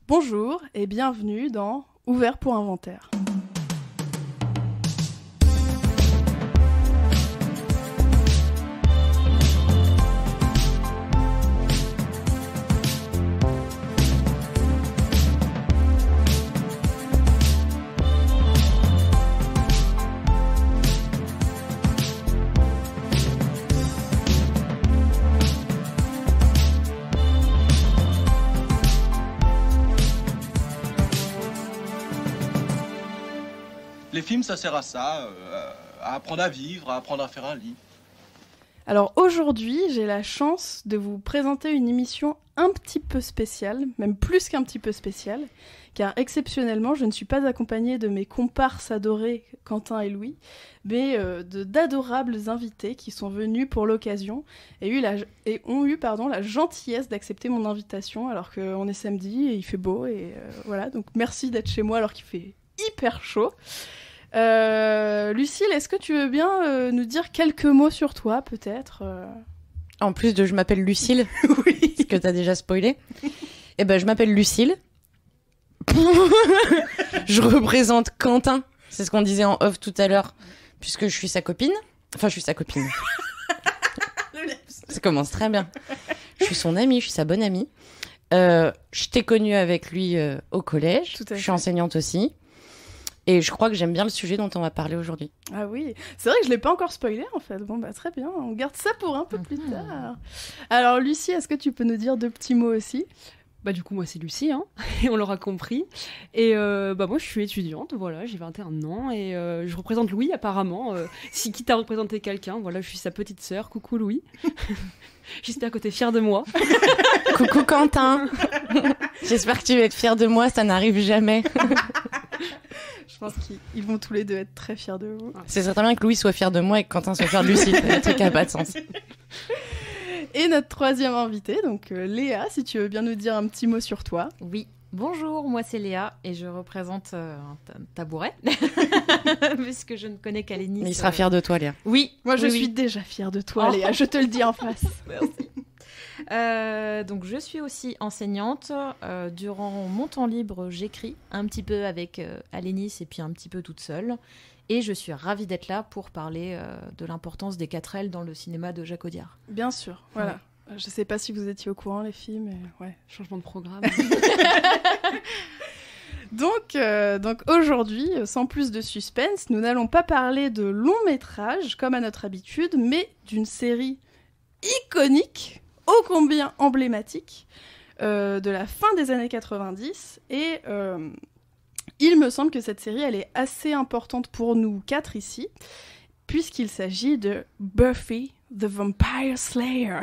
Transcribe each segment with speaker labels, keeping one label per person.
Speaker 1: Bonjour et bienvenue dans Ouvert pour Inventaire.
Speaker 2: Les films, ça sert à ça, à apprendre à vivre, à apprendre à faire un lit.
Speaker 1: Alors aujourd'hui, j'ai la chance de vous présenter une émission un petit peu spéciale, même plus qu'un petit peu spéciale, car exceptionnellement, je ne suis pas accompagnée de mes comparses adorés Quentin et Louis, mais d'adorables invités qui sont venus pour l'occasion et ont eu la gentillesse d'accepter mon invitation alors qu'on est samedi et il fait beau et voilà. Donc merci d'être chez moi alors qu'il fait hyper chaud. Lucille, est-ce que tu veux bien nous dire quelques mots sur toi, peut-être
Speaker 3: En plus de je m'appelle Lucille,
Speaker 1: Oui.
Speaker 3: ce que t'as déjà spoilé. Eh ben, je m'appelle Lucille. Je représente Quentin. C'est ce qu'on disait en off tout à l'heure, puisque je suis sa copine. Enfin, je suis sa copine. Ça commence très bien. Je suis son amie, je suis sa bonne amie. Je t'ai connue avec lui au collège. Je suis enseignante aussi. Et je crois que j'aime bien le sujet dont on va parler aujourd'hui.
Speaker 1: Ah oui, c'est vrai que je l'ai pas encore spoilé en fait. Bon bah très bien, on garde ça pour un peu plus tard. Alors Lucie, est-ce que tu peux nous dire deux petits mots aussi ?
Speaker 4: Bah du coup moi c'est Lucie, hein, et on l'aura compris. Et moi je suis étudiante, voilà, j'ai 21 ans et je représente Louis apparemment. Si quitte à représenter quelqu'un, voilà, je suis sa petite sœur. Coucou Louis. J'espère que t'es fière de moi.
Speaker 3: Coucou Quentin. J'espère que tu vas être fier de moi, ça n'arrive jamais.
Speaker 1: Je pense qu'ils vont tous les deux être très fiers de vous.
Speaker 3: C'est certain bien que Louis soit fier de moi et que Quentin soit fier de Lucie. C'est un truc qui n'a pas de sens.
Speaker 1: Et notre troisième invitée, donc Léa, si tu veux bien nous dire un petit mot sur toi.
Speaker 5: Oui, bonjour, moi c'est Léa et je représente un tabouret, puisque je ne connais qu'Alénis.
Speaker 3: Mais il sera fier de toi, Léa.
Speaker 5: Oui,
Speaker 1: Moi je
Speaker 5: oui,
Speaker 1: suis déjà fière de toi, Léa, je te le dis en face.
Speaker 5: Merci. Donc je suis aussi enseignante. Durant mon temps libre, j'écris un petit peu avec Alénis et puis un petit peu toute seule. Et je suis ravie d'être là pour parler de l'importance des 4L dans le cinéma de Jacques Audiard.
Speaker 1: Bien sûr, voilà. Ouais. Je sais pas si vous étiez au courant, les filles, mais ouais.
Speaker 4: Changement de programme.
Speaker 1: Donc aujourd'hui, sans plus de suspense, nous n'allons pas parler de long métrage, comme à notre habitude, mais d'une série iconique, ô combien emblématique, de la fin des années 90. Et il me semble que cette série, elle est assez importante pour nous quatre ici, puisqu'il s'agit de Buffy the Vampire Slayer.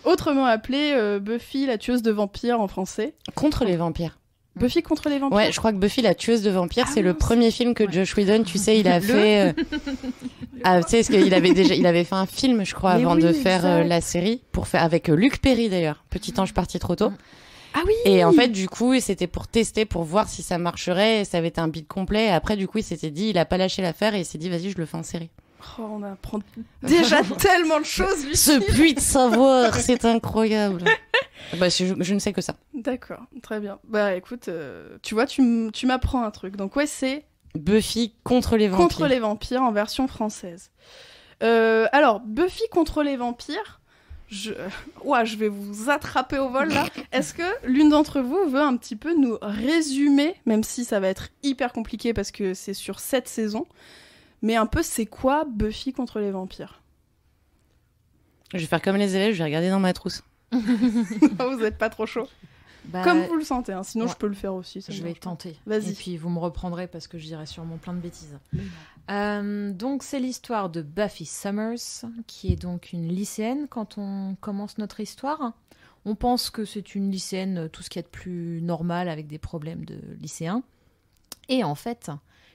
Speaker 1: Autrement appelée Buffy la tueuse de vampires en français.
Speaker 3: Contre les vampires.
Speaker 1: Buffy contre les vampires.
Speaker 3: Ouais, je crois que Buffy la tueuse de vampires, c'est le premier film que Joss Whedon, tu sais, il a fait. Tu sais, parce qu'il avait fait un film, je crois, avant de faire la série, avec Luc Perry d'ailleurs. Petit ange parti trop tôt.
Speaker 1: Ah oui.
Speaker 3: Et en fait, du coup, c'était pour tester, pour voir si ça marcherait. Et ça avait été un beat complet. Et après, du coup, il s'était dit, il a pas lâché l'affaire et il s'est dit, vas-y, je le fais en série.
Speaker 1: Oh, on apprend déjà tellement de choses, lui.
Speaker 3: Ce puits de savoir, c'est incroyable. Bah, je ne sais que ça.
Speaker 1: D'accord, très bien. Bah écoute, tu vois, tu m'apprends un truc. Donc ouais, c'est
Speaker 3: Buffy contre les vampires.
Speaker 1: Contre les vampires en version française. Alors, Buffy contre les vampires, je vais vous attraper au vol là. Est-ce que l'une d'entre vous veut un petit peu nous résumer, même si ça va être hyper compliqué parce que c'est sur 7 saisons, mais un peu c'est quoi Buffy contre les vampires?
Speaker 3: Je vais faire comme les élèves, je vais regarder dans ma trousse.
Speaker 1: Vous êtes pas trop chaud? Comme vous le sentez, hein. Sinon
Speaker 5: ouais.
Speaker 1: je peux le faire aussi.
Speaker 5: Je vais tenter.
Speaker 1: Vas-y.
Speaker 5: Et puis vous me reprendrez parce que je dirai sûrement plein de bêtises. Donc c'est l'histoire de Buffy Summers, qui est donc une lycéenne quand on commence notre histoire. On pense que c'est une lycéenne, tout ce qu'il y a de plus normal avec des problèmes de lycéens. Et en fait,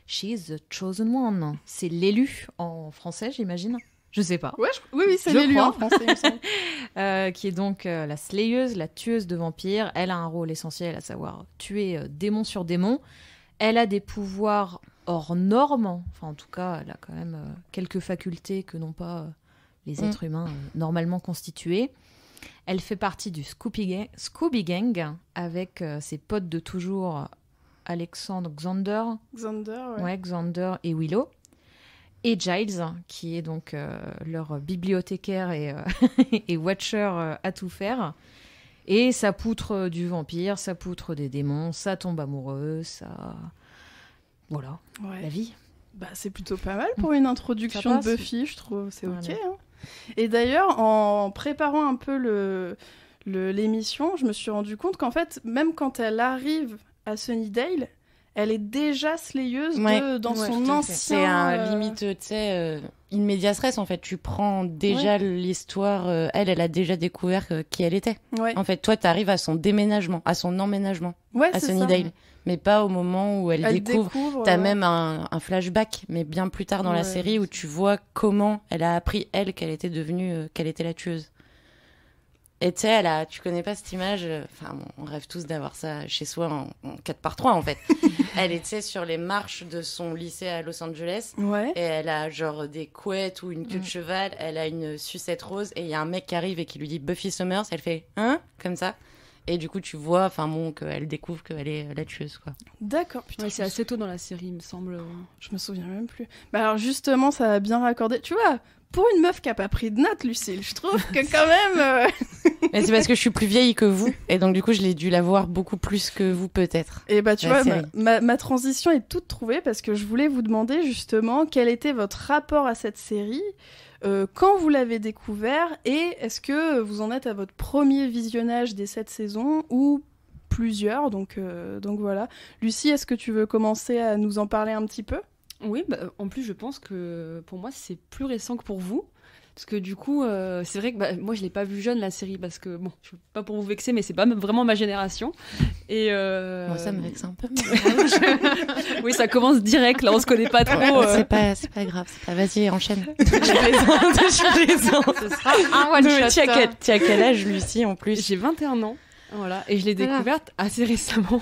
Speaker 5: she is the chosen one. C'est l'élu en français, j'imagine. Je sais pas.
Speaker 1: Ouais, oui, c'est l'élu en français, il me semble.
Speaker 5: Qui est donc la slayeuse, la tueuse de vampires. Elle a un rôle essentiel, à savoir tuer démon sur démon. Elle a des pouvoirs hors normes. Enfin, en tout cas, elle a quand même quelques facultés que n'ont pas les êtres humains normalement constitués. Elle fait partie du Scooby Gang avec ses potes de toujours, Xander et Willow. Et Giles, qui est donc leur bibliothécaire et watcher à tout faire. Et ça poutre du vampire, ça poutre des démons, ça tombe amoureux, ça... Voilà, la vie.
Speaker 1: Bah, c'est plutôt pas mal pour une introduction de Buffy, je trouve. C'est ok. Hein. Et d'ailleurs, en préparant un peu l'émission, je me suis rendu compte qu'en fait, même quand elle arrive à Sunnydale, elle est déjà slayeuse dans son ancien...
Speaker 3: C'est un limite, tu sais, in medias res, en fait. Tu prends déjà l'histoire... elle a déjà découvert qui elle était. Ouais. En fait, toi, t'arrives à son déménagement, à son emménagement à Sunnydale. Mais pas au moment où elle découvre. T'as même un flashback, mais bien plus tard dans la série, où tu vois comment elle a appris, qu'elle était devenue... qu'elle était la tueuse. Et tu sais, tu connais pas cette image, on rêve tous d'avoir ça chez soi en 4x3 en fait. Elle était sur les marches de son lycée à Los Angeles, et elle a genre des couettes ou une queue de cheval, elle a une sucette rose, et il y a un mec qui arrive et qui lui dit Buffy Summers, elle fait « Hein ?» comme ça. Et du coup, tu vois qu'elle découvre qu'elle est la tueuse, quoi.
Speaker 1: D'accord. Putain,
Speaker 4: c'est assez tôt dans la série, il me semble.
Speaker 1: Je me souviens même plus. Bah alors justement, ça a bien raccordé. Tu vois, pour une meuf qui a pas pris de notes, Lucille, je trouve que quand même...
Speaker 3: Mais c'est parce que je suis plus vieille que vous, et donc du coup, je l'ai dû la voir beaucoup plus que vous, peut-être.
Speaker 1: Et bah tu vois, ma transition est toute trouvée, parce que je voulais vous demander justement quel était votre rapport à cette série, quand vous l'avez découvert, et est-ce que vous en êtes à votre premier visionnage des 7 saisons, ou plusieurs, donc voilà. Lucie, est-ce que tu veux commencer à nous en parler un petit peu ?
Speaker 4: Oui, en plus, je pense que pour moi, c'est plus récent que pour vous. Parce que du coup, c'est vrai que moi, je l'ai pas vue jeune, la série, parce que, bon, je veux pas pour vous vexer, mais c'est pas vraiment ma génération. Et
Speaker 3: moi, ça me vexe un peu.
Speaker 4: Oui, ça commence direct, là, on se connaît pas trop.
Speaker 3: C'est pas grave, vas-y, enchaîne. Je plaisante.
Speaker 5: Ce sera un one-shot.
Speaker 3: Tu as quel âge, Lucie, en plus ?
Speaker 4: J'ai 21 ans. Voilà, et je l'ai découverte assez récemment.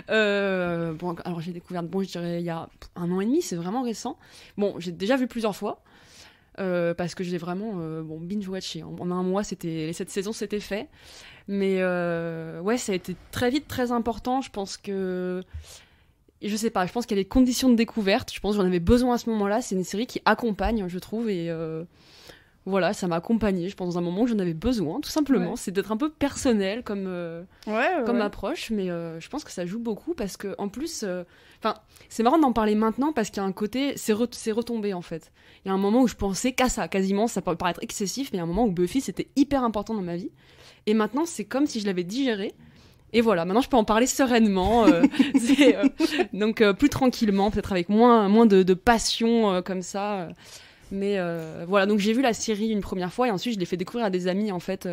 Speaker 4: Alors j'ai découvert, je dirais il y a 1 an et demi, c'est vraiment récent. Bon, j'ai déjà vu plusieurs fois, parce que j'ai vraiment binge-watché. En 1 mois, les 7 saisons, c'était fait. Mais ça a été très vite très important. Je pense que... Je sais pas, je pense qu'il y a des conditions de découverte. Je pense que j'en avais besoin à ce moment-là. C'est une série qui accompagne, je trouve, et... Voilà, ça m'a accompagnée, je pense, dans un moment où j'en avais besoin, tout simplement. C'est d'être un peu personnel comme approche, mais je pense que ça joue beaucoup parce que, en plus, c'est marrant d'en parler maintenant parce qu'il y a un côté, c'est retombé en fait. Il y a un moment où je pensais qu'à ça, quasiment, ça peut paraître excessif, mais il y a un moment où Buffy c'était hyper important dans ma vie. Et maintenant, c'est comme si je l'avais digéré. Et voilà, maintenant je peux en parler sereinement, donc plus tranquillement, peut-être avec moins de passion comme ça. Mais voilà, donc j'ai vu la série une première fois et ensuite je l'ai fait découvrir à des amis en fait.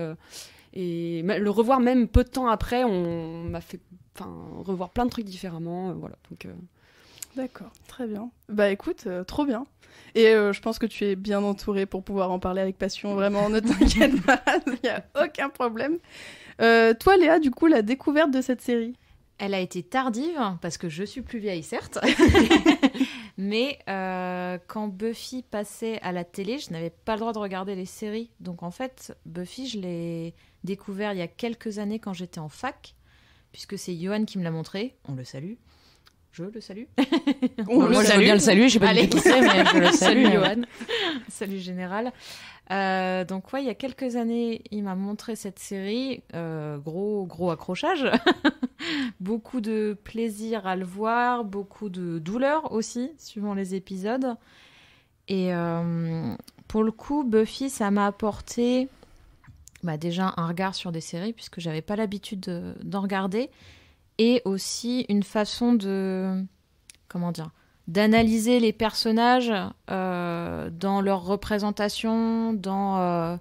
Speaker 4: Et le revoir même peu de temps après, on m'a fait revoir plein de trucs différemment. Voilà, donc,
Speaker 1: D'accord, très bien. Bah écoute, trop bien. Et je pense que tu es bien entourée pour pouvoir en parler avec passion. Vraiment, ne t'inquiète pas, il n'y a aucun problème. Toi Léa, du coup, la découverte de cette série ?
Speaker 5: Elle a été tardive, parce que je suis plus vieille, certes. Mais quand Buffy passait à la télé, je n'avais pas le droit de regarder les séries. Donc en fait, Buffy, je l'ai découvert il y a quelques années quand j'étais en fac, puisque c'est Johan qui me l'a montré. On le salue. Je le salue.
Speaker 3: Moi, je veux bien le saluer. Je sais pas qui c'est, mais je le salue.
Speaker 5: Salut Johan. Salut général. Donc il y a quelques années, il m'a montré cette série, gros accrochage, beaucoup de plaisir à le voir, beaucoup de douleur aussi, suivant les épisodes. Et pour le coup, Buffy, ça m'a apporté déjà un regard sur des séries, puisque j'avais pas l'habitude d'en regarder, et aussi une façon d'analyser les personnages dans leur représentation, dans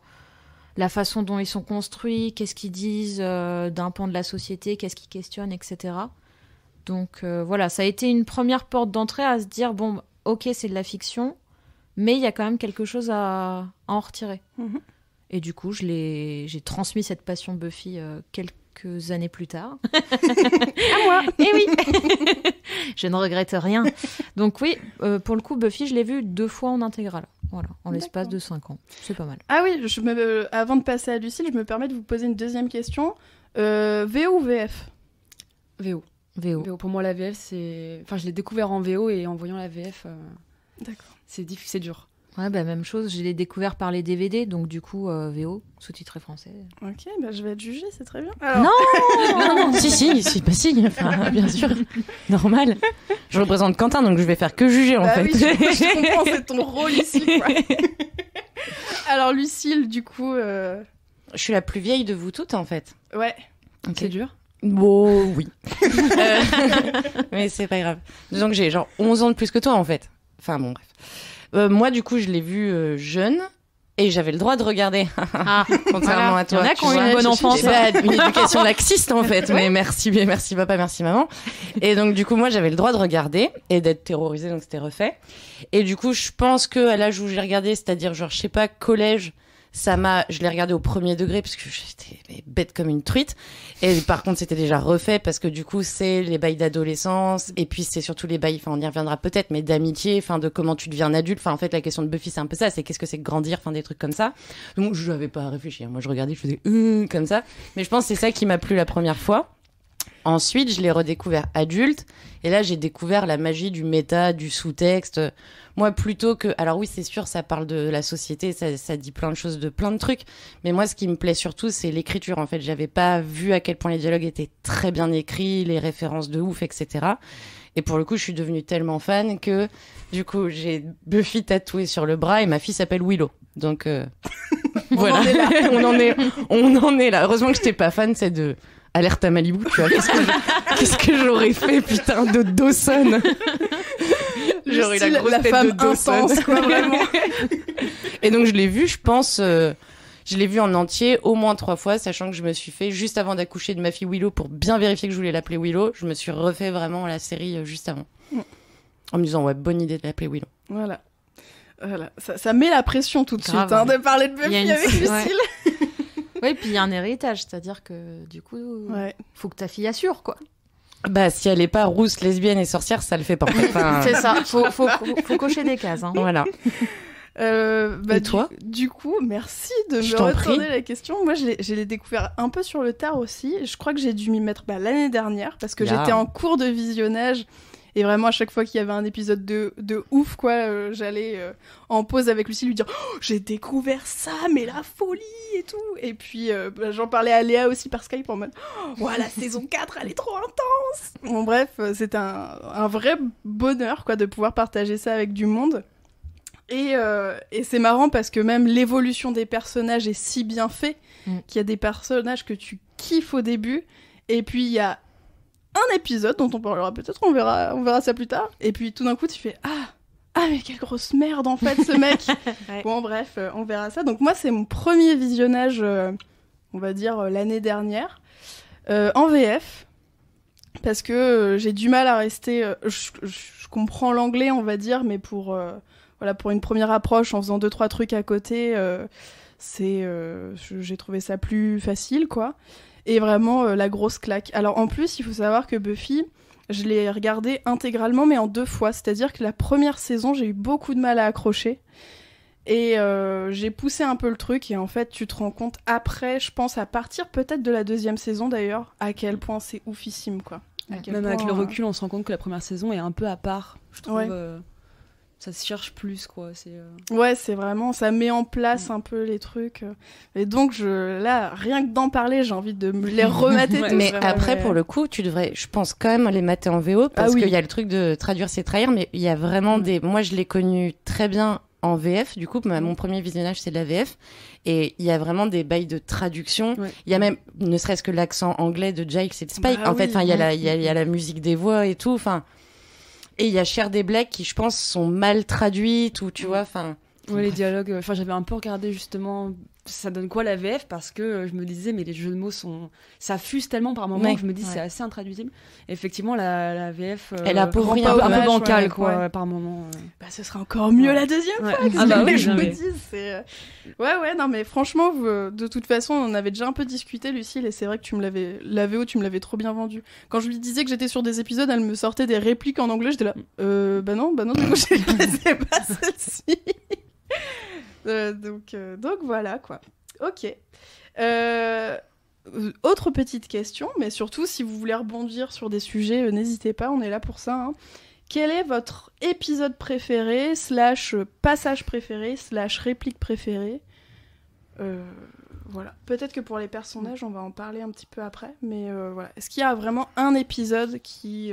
Speaker 5: la façon dont ils sont construits, qu'est-ce qu'ils disent d'un pan de la société, qu'est-ce qu'ils questionnent, etc. Donc voilà, ça a été une première porte d'entrée à se dire, bon, ok, c'est de la fiction, mais il y a quand même quelque chose à en retirer. Mm-hmm. Et du coup, j'ai transmis cette passion Buffy quelques années plus tard. À moi. Et oui. Je ne regrette rien. Donc oui, pour le coup, Buffy, je l'ai vu 2 fois en intégrale. Voilà, en l'espace de 5 ans. C'est pas mal.
Speaker 1: Ah oui, avant de passer à Lucille, je me permets de vous poser une deuxième question. VO ou VF ?
Speaker 4: VO.
Speaker 5: VO.
Speaker 4: Pour moi, la VF, c'est... Enfin, je l'ai découvert en VO et en voyant la VF,
Speaker 1: D'accord.
Speaker 4: c'est dur.
Speaker 5: Ouais, même chose, je l'ai découvert par les DVD, donc du coup, VO, sous-titré français.
Speaker 1: Ok, je vais être jugée, c'est très bien.
Speaker 5: Alors...
Speaker 3: Non si, enfin, bien sûr, normal. Je représente Quentin, donc je vais faire que juger en fait.
Speaker 1: Oui, je comprends, c'est ton rôle ici, quoi. Alors, Lucille, du coup...
Speaker 3: Je suis la plus vieille de vous toutes, en fait.
Speaker 1: Ouais.
Speaker 3: Okay.
Speaker 4: C'est dur.
Speaker 3: Bon, oui. Mais c'est pas grave. Disons que j'ai genre 11 ans de plus que toi, en fait. Enfin, bon, bref. Moi, du coup, je l'ai vu jeune et j'avais le droit de regarder. Contrairement à toi.
Speaker 5: Il y en a qui ont une bonne enfance.
Speaker 3: J'ai pas une éducation laxiste, en fait. Mais merci papa, merci maman. Et donc, du coup, moi, j'avais le droit de regarder et d'être terrorisée, donc c'était refait. Et du coup, je pense que à l'âge où j'ai regardé, c'est-à-dire, genre, je sais pas, collège, je l'ai regardé au premier degré parce que j'étais bête comme une truite. Et par contre, c'était déjà refait parce que du coup, c'est les bails d'adolescence et puis c'est surtout les bails, enfin, on y reviendra peut-être, mais d'amitié, enfin, de comment tu deviens un adulte. Enfin, en fait, la question de Buffy, c'est un peu ça, c'est qu'est-ce que c'est que grandir, enfin, des trucs comme ça. Donc, je n'avais pas à réfléchir. Moi, je regardais, je faisais comme ça. Mais je pense que c'est ça qui m'a plu la première fois. Ensuite, je l'ai redécouvert adulte. Et là, j'ai découvert la magie du méta, du sous-texte. Moi, plutôt que... Alors oui, c'est sûr, ça parle de la société, ça dit plein de choses, de plein de trucs. Mais moi, ce qui me plaît surtout, c'est l'écriture. En fait, j'avais pas vu à quel point les dialogues étaient très bien écrits, les références de ouf, etc. Et pour le coup, je suis devenue tellement fan que, du coup, j'ai Buffy tatouée sur le bras et ma fille s'appelle Willow. Donc, voilà. On en est là. Heureusement que j'étais pas fan, c'est de... Alerte à Malibu, tu vois. Qu'est-ce que j'aurais fait, putain, de Dawson. J'aurais eu la grosse tête
Speaker 1: femme
Speaker 3: de Dawson.
Speaker 1: intense, quoi, vraiment.
Speaker 3: Et donc, je l'ai vu, je pense, je l'ai vu en entier au moins 3 fois, sachant que je me suis fait, juste avant d'accoucher de ma fille Willow, pour bien vérifier que je voulais l'appeler Willow, je me suis refait vraiment la série juste avant. En me disant, ouais, bonne idée de l'appeler Willow.
Speaker 1: Voilà. Ça met la pression tout de suite, de parler de Buffy avec Lucille.
Speaker 5: Ouais. Oui, puis il y a un héritage, c'est-à-dire que du coup, faut que ta fille assure, quoi.
Speaker 3: Bah, si elle est pas rousse, lesbienne et sorcière, ça le fait pas. Enfin...
Speaker 5: C'est ça, faut cocher des cases. Hein.
Speaker 3: Voilà.
Speaker 1: Et
Speaker 3: toi
Speaker 1: du coup, merci de me retourner la question. Moi, je l'ai découvert un peu sur le tard aussi. Je crois que j'ai dû m'y mettre l'année dernière parce que j'étais en cours de visionnage. Et vraiment, à chaque fois qu'il y avait un épisode de ouf, quoi, j'allais en pause avec Lucie lui dire « J'ai découvert ça, mais la folie !» et tout. Et puis, j'en parlais à Léa aussi par Skype en mode « Oh, la saison 4, elle est trop intense !» Bon, bref, c'était un vrai bonheur, quoi, de pouvoir partager ça avec du monde. Et c'est marrant parce que même l'évolution des personnages est si bien faite qu'il y a des personnages que tu kiffes au début, et puis il y a un épisode dont on parlera peut-être, on verra ça plus tard, et puis tout d'un coup tu fais ah mais quelle grosse merde en fait ce mec. Ouais. Bon bref, on verra ça. Donc moi c'est mon premier visionnage, on va dire l'année dernière, en VF, parce que j'ai du mal à rester, je comprends l'anglais on va dire, mais pour une première approche en faisant 2-3 trucs à côté, j'ai trouvé ça plus facile, quoi. Et vraiment la grosse claque. Alors en plus, il faut savoir que Buffy, je l'ai regardé intégralement, mais en 2 fois. C'est-à-dire que la première saison, j'ai eu beaucoup de mal à accrocher. Et j'ai poussé un peu le truc. Et en fait, tu te rends compte après, je pense à partir peut-être de la 2e saison d'ailleurs, à quel point c'est oufissime, quoi.
Speaker 4: Même avec le recul, on se rend compte que la première saison est un peu à part, je trouve. Ouais. Ça se cherche plus, quoi.
Speaker 1: Ouais, c'est vraiment... Ça met en place un peu les trucs. Et donc, là, rien que d'en parler, j'ai envie de me les remater.
Speaker 3: Mais après, pour le coup, tu devrais, je pense, quand même les mater en VO, parce qu'il y a le truc de traduire, c'est trahir, mais il y a vraiment des... Moi, je l'ai connu très bien en VF, du coup, mon premier visionnage, c'est de la VF, et il y a vraiment des bails de traduction. Il y a même, ne serait-ce que l'accent anglais de Giles et de Spike. En fait, il y a la musique des voix et tout, enfin... Et il y a Cher des Black qui, je pense, sont mal traduites ou tu vois, enfin...
Speaker 4: Ouais, les dialogues, j'avais un peu regardé justement ça donne quoi la VF, parce que je me disais mais les jeux de mots ça fuse tellement par moments que je me dis c'est assez intraduisible. Et effectivement la VF
Speaker 3: elle a pour rien
Speaker 4: un peu bancale par moments.
Speaker 1: Bah ce sera encore mieux la deuxième fois. Je me dis c'est ouais non mais franchement de toute façon on avait déjà un peu discuté Lucille, et c'est vrai que la VO tu me l'avais trop bien vendue. Quand je lui disais que j'étais sur des épisodes, elle me sortait des répliques en anglais, j'étais là bah non du coup je ne connaissais pas celle-ci. Donc voilà, quoi. Ok. Autre petite question, mais surtout, si vous voulez rebondir sur des sujets, n'hésitez pas, on est là pour ça. Quel est votre épisode préféré, / passage préféré, / réplique préférée Voilà. Peut-être que pour les personnages, on va en parler un petit peu après, mais voilà. Est-ce qu'il y a vraiment un épisode qui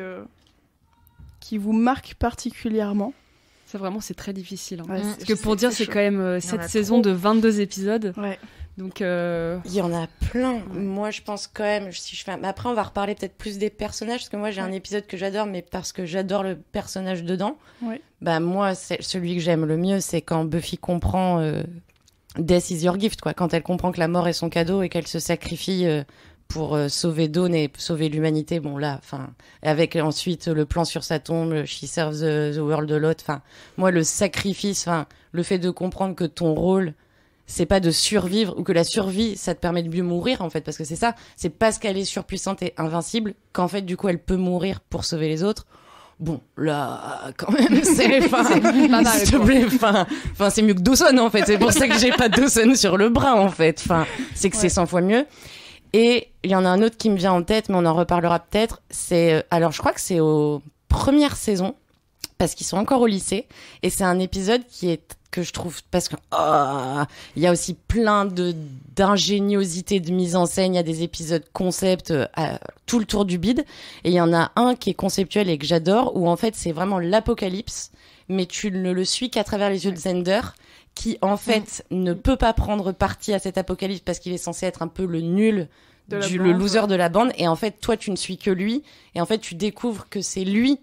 Speaker 1: vous marque particulièrement ?
Speaker 4: C'est très difficile.
Speaker 1: Ouais,
Speaker 4: parce que pour dire, c'est quand même 7 saisons de 22 épisodes.
Speaker 1: Ouais.
Speaker 4: Donc,
Speaker 3: il y en a plein. Moi, je pense quand même, mais après, on va reparler peut-être plus des personnages, parce que moi, j'ai un épisode que j'adore, mais parce que j'adore le personnage dedans.
Speaker 1: Ouais.
Speaker 3: Bah, moi, celui que j'aime le mieux, c'est quand Buffy comprend Death is your gift, quoi. Quand elle comprend que la mort est son cadeau et qu'elle se sacrifie pour sauver Dawn et sauver l'humanité. Bon, là, avec ensuite le plan sur sa tombe, She serves the world a lot. Moi, le sacrifice, le fait de comprendre que ton rôle, c'est pas de survivre, ou que la survie, ça te permet de mieux mourir, en fait, parce que c'est ça. C'est parce qu'elle est surpuissante et invincible qu'en fait, du coup, elle peut mourir pour sauver les autres. Bon, là, quand même, c'est pas mal, s'il te plaît, c'est mieux que Dawson, en fait. C'est pour ça que j'ai pas Dawson sur le bras, en fait. C'est que c'est 100 fois mieux. Et il y en a un autre qui me vient en tête, mais on en reparlera peut-être. Alors, je crois que c'est aux premières saisons, parce qu'ils sont encore au lycée, et c'est un épisode que je trouve, parce que il y a aussi plein d'ingéniosité de mise en scène. Il y a des épisodes concept tout le tour du bide, et il y en a un qui est conceptuel et que j'adore, où en fait c'est vraiment l'apocalypse, mais tu ne le suis qu'à travers les yeux de Xander, qui en fait ne peut pas prendre parti à cet apocalypse parce qu'il est censé être un peu le nul, le loser de la bande, et en fait toi tu ne suis que lui, et en fait tu découvres que c'est lui,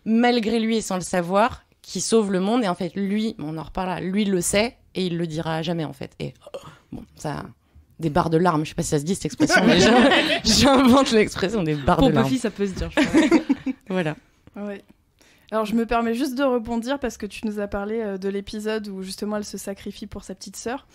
Speaker 3: malgré lui et sans le savoir, qui sauve le monde, et en fait lui, on en reparlera, lui le sait et il le dira jamais, en fait. Et bon, ça, des barres de larmes, je sais pas si ça se dit cette expression, mais j'invente l'expression des barres de larmes.
Speaker 4: Pour Buffy, ça peut se dire, je crois.
Speaker 3: Voilà.
Speaker 1: Ouais. Alors je me permets juste de rebondir parce que tu nous as parlé de l'épisode où justement elle se sacrifie pour sa petite sœur.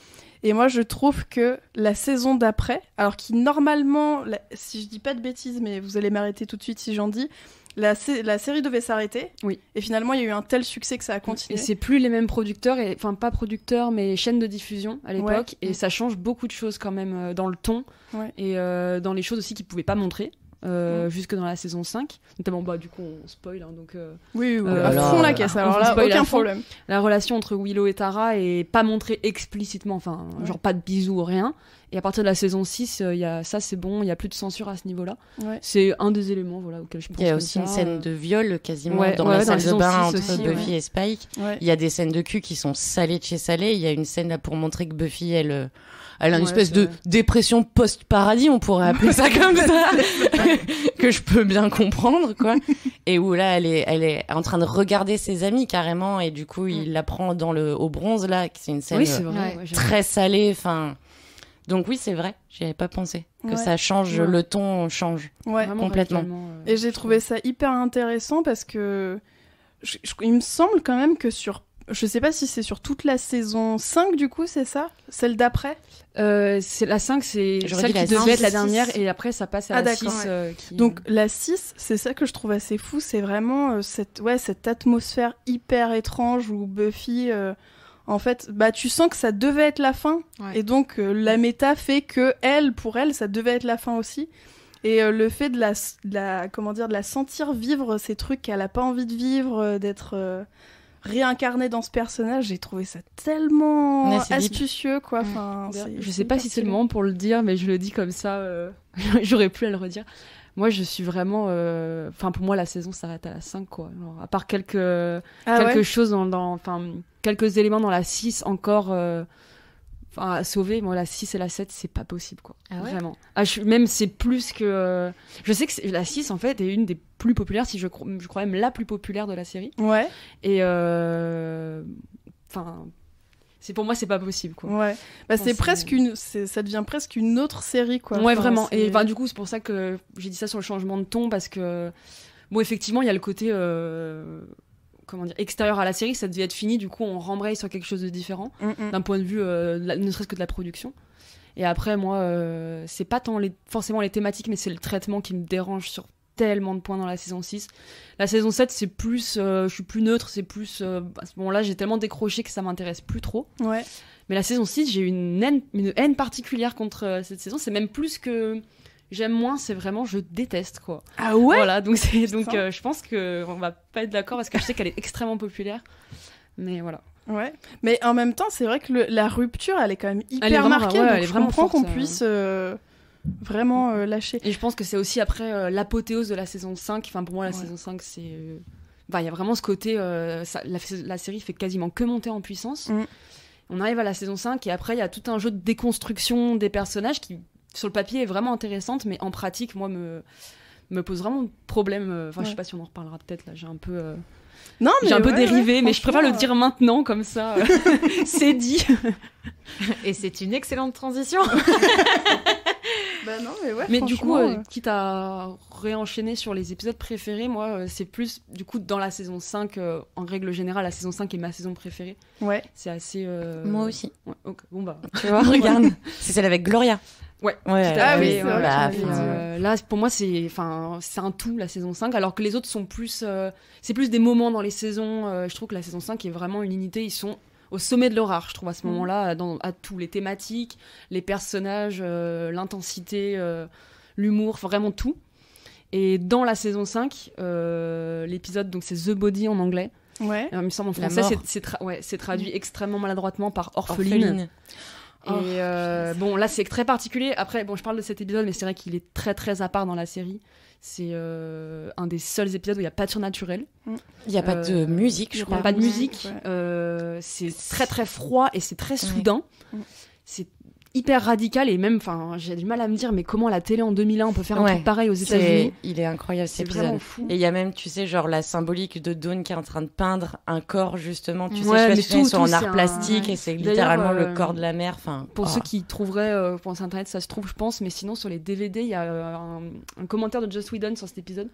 Speaker 1: Et moi je trouve que la saison d'après, alors qui normalement, si je dis pas de bêtises, mais vous allez m'arrêter tout de suite si j'en dis, la série devait s'arrêter.
Speaker 4: Oui.
Speaker 1: Et finalement il y a eu un tel succès que ça a continué.
Speaker 4: Et c'est plus les mêmes producteurs, enfin pas producteurs mais chaînes de diffusion à l'époque. Ouais. Et ça change beaucoup de choses quand même dans le ton, et dans les choses aussi qu'ils pouvaient pas montrer. Jusque dans la saison 5, notamment du coup on spoil, donc
Speaker 1: oui, à fond la caisse, alors là aucun problème.
Speaker 4: La relation entre Willow et Tara est pas montrée explicitement, genre pas de bisous ou rien, et à partir de la saison 6 ça c'est bon, il y a plus de censure à ce niveau-là. C'est un des éléments auxquels je pense.
Speaker 3: Il y a aussi une scène de viol quasiment dans la salle de bain entre Buffy et Spike. Il y a des scènes de cul qui sont salées de chez salées. Il y a une scène là pour montrer que Buffy elle a une espèce de dépression post-paradis, on pourrait appeler ça comme ça, que je peux bien comprendre, quoi. Et où là, elle est en train de regarder ses amis carrément, et du coup, il la prend au bronze, là, qui c'est une scène très salée, Donc oui, c'est vrai, j'y avais pas pensé. Que ça change, le ton change complètement.
Speaker 1: Et j'ai trouvé ça hyper intéressant parce que il me semble quand même que je sais pas si c'est sur toute la saison 5 du coup, c'est ça ? Celle d'après ?
Speaker 4: C'est la 5, c'est celle qui devait être la dernière, et après ça passe à la 6.
Speaker 1: Donc la 6, c'est ça que je trouve assez fou, c'est vraiment cette atmosphère hyper étrange où Buffy, en fait, tu sens que ça devait être la fin, et donc la méta fait que pour elle, ça devait être la fin aussi. Et le fait de la sentir vivre ces trucs qu'elle a pas envie de vivre, d'être réincarnée dans ce personnage, j'ai trouvé ça tellement astucieux, quoi.
Speaker 4: Je sais pas si c'est le moment pour le dire, mais je le dis comme ça, j'aurais pu à le redire. Moi, je suis vraiment... pour moi, la saison s'arrête à la 5, quoi. Genre, à part quelque chose quelques éléments dans la 6 encore à sauver. Moi, la 6 et la 7, c'est pas possible, quoi. Ah ouais ? Vraiment. Même, c'est plus que... Je sais que la 6, en fait, est une des plus populaires, si je crois même la plus populaire de la série. Ouais. Et... pour moi, c'est pas possible, quoi. Ouais.
Speaker 1: C'est presque ça devient presque une autre série, quoi.
Speaker 4: Ouais, vraiment. Et du coup, c'est pour ça que j'ai dit ça sur le changement de ton, parce que bon, effectivement, il y a le côté extérieur à la série, ça devait être fini, du coup, on rembraye sur quelque chose de différent, d'un point de vue ne serait-ce que de la production. Et après, moi, c'est pas tant forcément les thématiques, mais c'est le traitement qui me dérange sur tellement de points dans la saison 6. La saison 7, c'est plus... je suis plus neutre, c'est plus... à ce moment-là, j'ai tellement décroché que ça m'intéresse plus trop.
Speaker 1: Ouais.
Speaker 4: Mais la saison 6, j'ai eu une haine particulière contre cette saison. C'est même plus que j'aime moins, c'est vraiment je déteste, quoi.
Speaker 1: Ah ouais.
Speaker 4: Voilà, donc je pense qu'on va pas être d'accord parce que je sais qu'elle est extrêmement populaire. Mais voilà.
Speaker 1: Ouais, mais en même temps, c'est vrai que la rupture, elle est quand même hyper
Speaker 4: vraiment,
Speaker 1: marquée.
Speaker 4: ouais,
Speaker 1: donc
Speaker 4: elle est
Speaker 1: je
Speaker 4: vraiment
Speaker 1: comprends
Speaker 4: forte,
Speaker 1: qu'on puisse vraiment lâcher.
Speaker 4: Et je pense que c'est aussi après l'apothéose de la saison 5. Enfin, pour moi, la saison 5, c'est... il y a vraiment ce côté... la série fait quasiment que monter en puissance. On arrive à la saison 5 et après, il y a tout un jeu de déconstruction des personnages qui, sur le papier, est vraiment intéressante, mais en pratique, moi, me pose vraiment problème. Enfin, je sais pas si on en reparlera peut-être, là, j'ai un peu...
Speaker 1: Non, mais
Speaker 4: j'ai un peu dérivé, mais je préfère le
Speaker 1: franchement,
Speaker 4: dire maintenant, comme ça, c'est dit.
Speaker 5: Et c'est une excellente transition.
Speaker 1: Bah non, mais ouais,
Speaker 4: Mais du coup,
Speaker 1: franchement,
Speaker 4: quitte à réenchaîner sur les épisodes préférés, moi, c'est plus, du coup, dans la saison 5, en règle générale, la saison 5 est ma saison préférée.
Speaker 1: ouais.
Speaker 4: C'est assez...
Speaker 3: Moi aussi.
Speaker 4: Ouais, ok, bon bah...
Speaker 3: Tu vois, regarde. C'est celle avec Gloria.
Speaker 4: Ouais.
Speaker 1: Ah oui,
Speaker 4: Et,
Speaker 1: c'est vrai,
Speaker 3: bah,
Speaker 1: tu m'avais
Speaker 3: enfin,
Speaker 1: dit.
Speaker 4: là, pour moi, c'est un tout, la saison 5, alors que les autres sont plus... c'est plus des moments dans les saisons. Je trouve que la saison 5 est vraiment une unité. Ils sont au sommet de leur art, je trouve, à ce moment-là, à tous les thématiques, les personnages, l'intensité, l'humour, vraiment tout. Et dans la saison 5, l'épisode, donc c'est The Body en anglais.
Speaker 1: Ouais.
Speaker 4: Il me semble en
Speaker 3: La
Speaker 4: français,
Speaker 3: mort.
Speaker 4: c'est traduit extrêmement maladroitement par orpheline. Et bon, là, c'est très particulier. Après, bon, je parle de cet épisode, mais c'est vrai qu'il est très, très à part dans la série. C'est un des seuls épisodes où il n'y a pas de surnaturel.
Speaker 3: Il n'y a pas de musique, je
Speaker 4: Il n'y
Speaker 3: crois.
Speaker 4: a pas de musique.
Speaker 1: Ouais.
Speaker 4: C'est très, très froid et c'est très soudain. C'est hyper radical et même, enfin, j'ai du mal à me dire, mais comment la télé en 2001 on peut faire un truc pareil aux États-Unis.
Speaker 3: Il est incroyable cet
Speaker 4: C'est
Speaker 3: épisode.
Speaker 4: vraiment fou.
Speaker 3: Et il y a même, tu sais, genre la symbolique de Dawn qui est en train de peindre un corps, justement. Tu sais,
Speaker 4: Ouais,
Speaker 3: je
Speaker 4: mais
Speaker 3: sais pas si ils sont en
Speaker 4: c'est
Speaker 3: art
Speaker 4: un-
Speaker 3: plastique
Speaker 4: ouais.
Speaker 3: et c'est
Speaker 4: D'ailleurs,
Speaker 3: littéralement le corps de la mère. Enfin,
Speaker 4: Pour ceux qui trouveraient, pour internet, ça se trouve, je pense, mais sinon sur les DVD, il y a un commentaire de Joss Whedon sur cet épisode.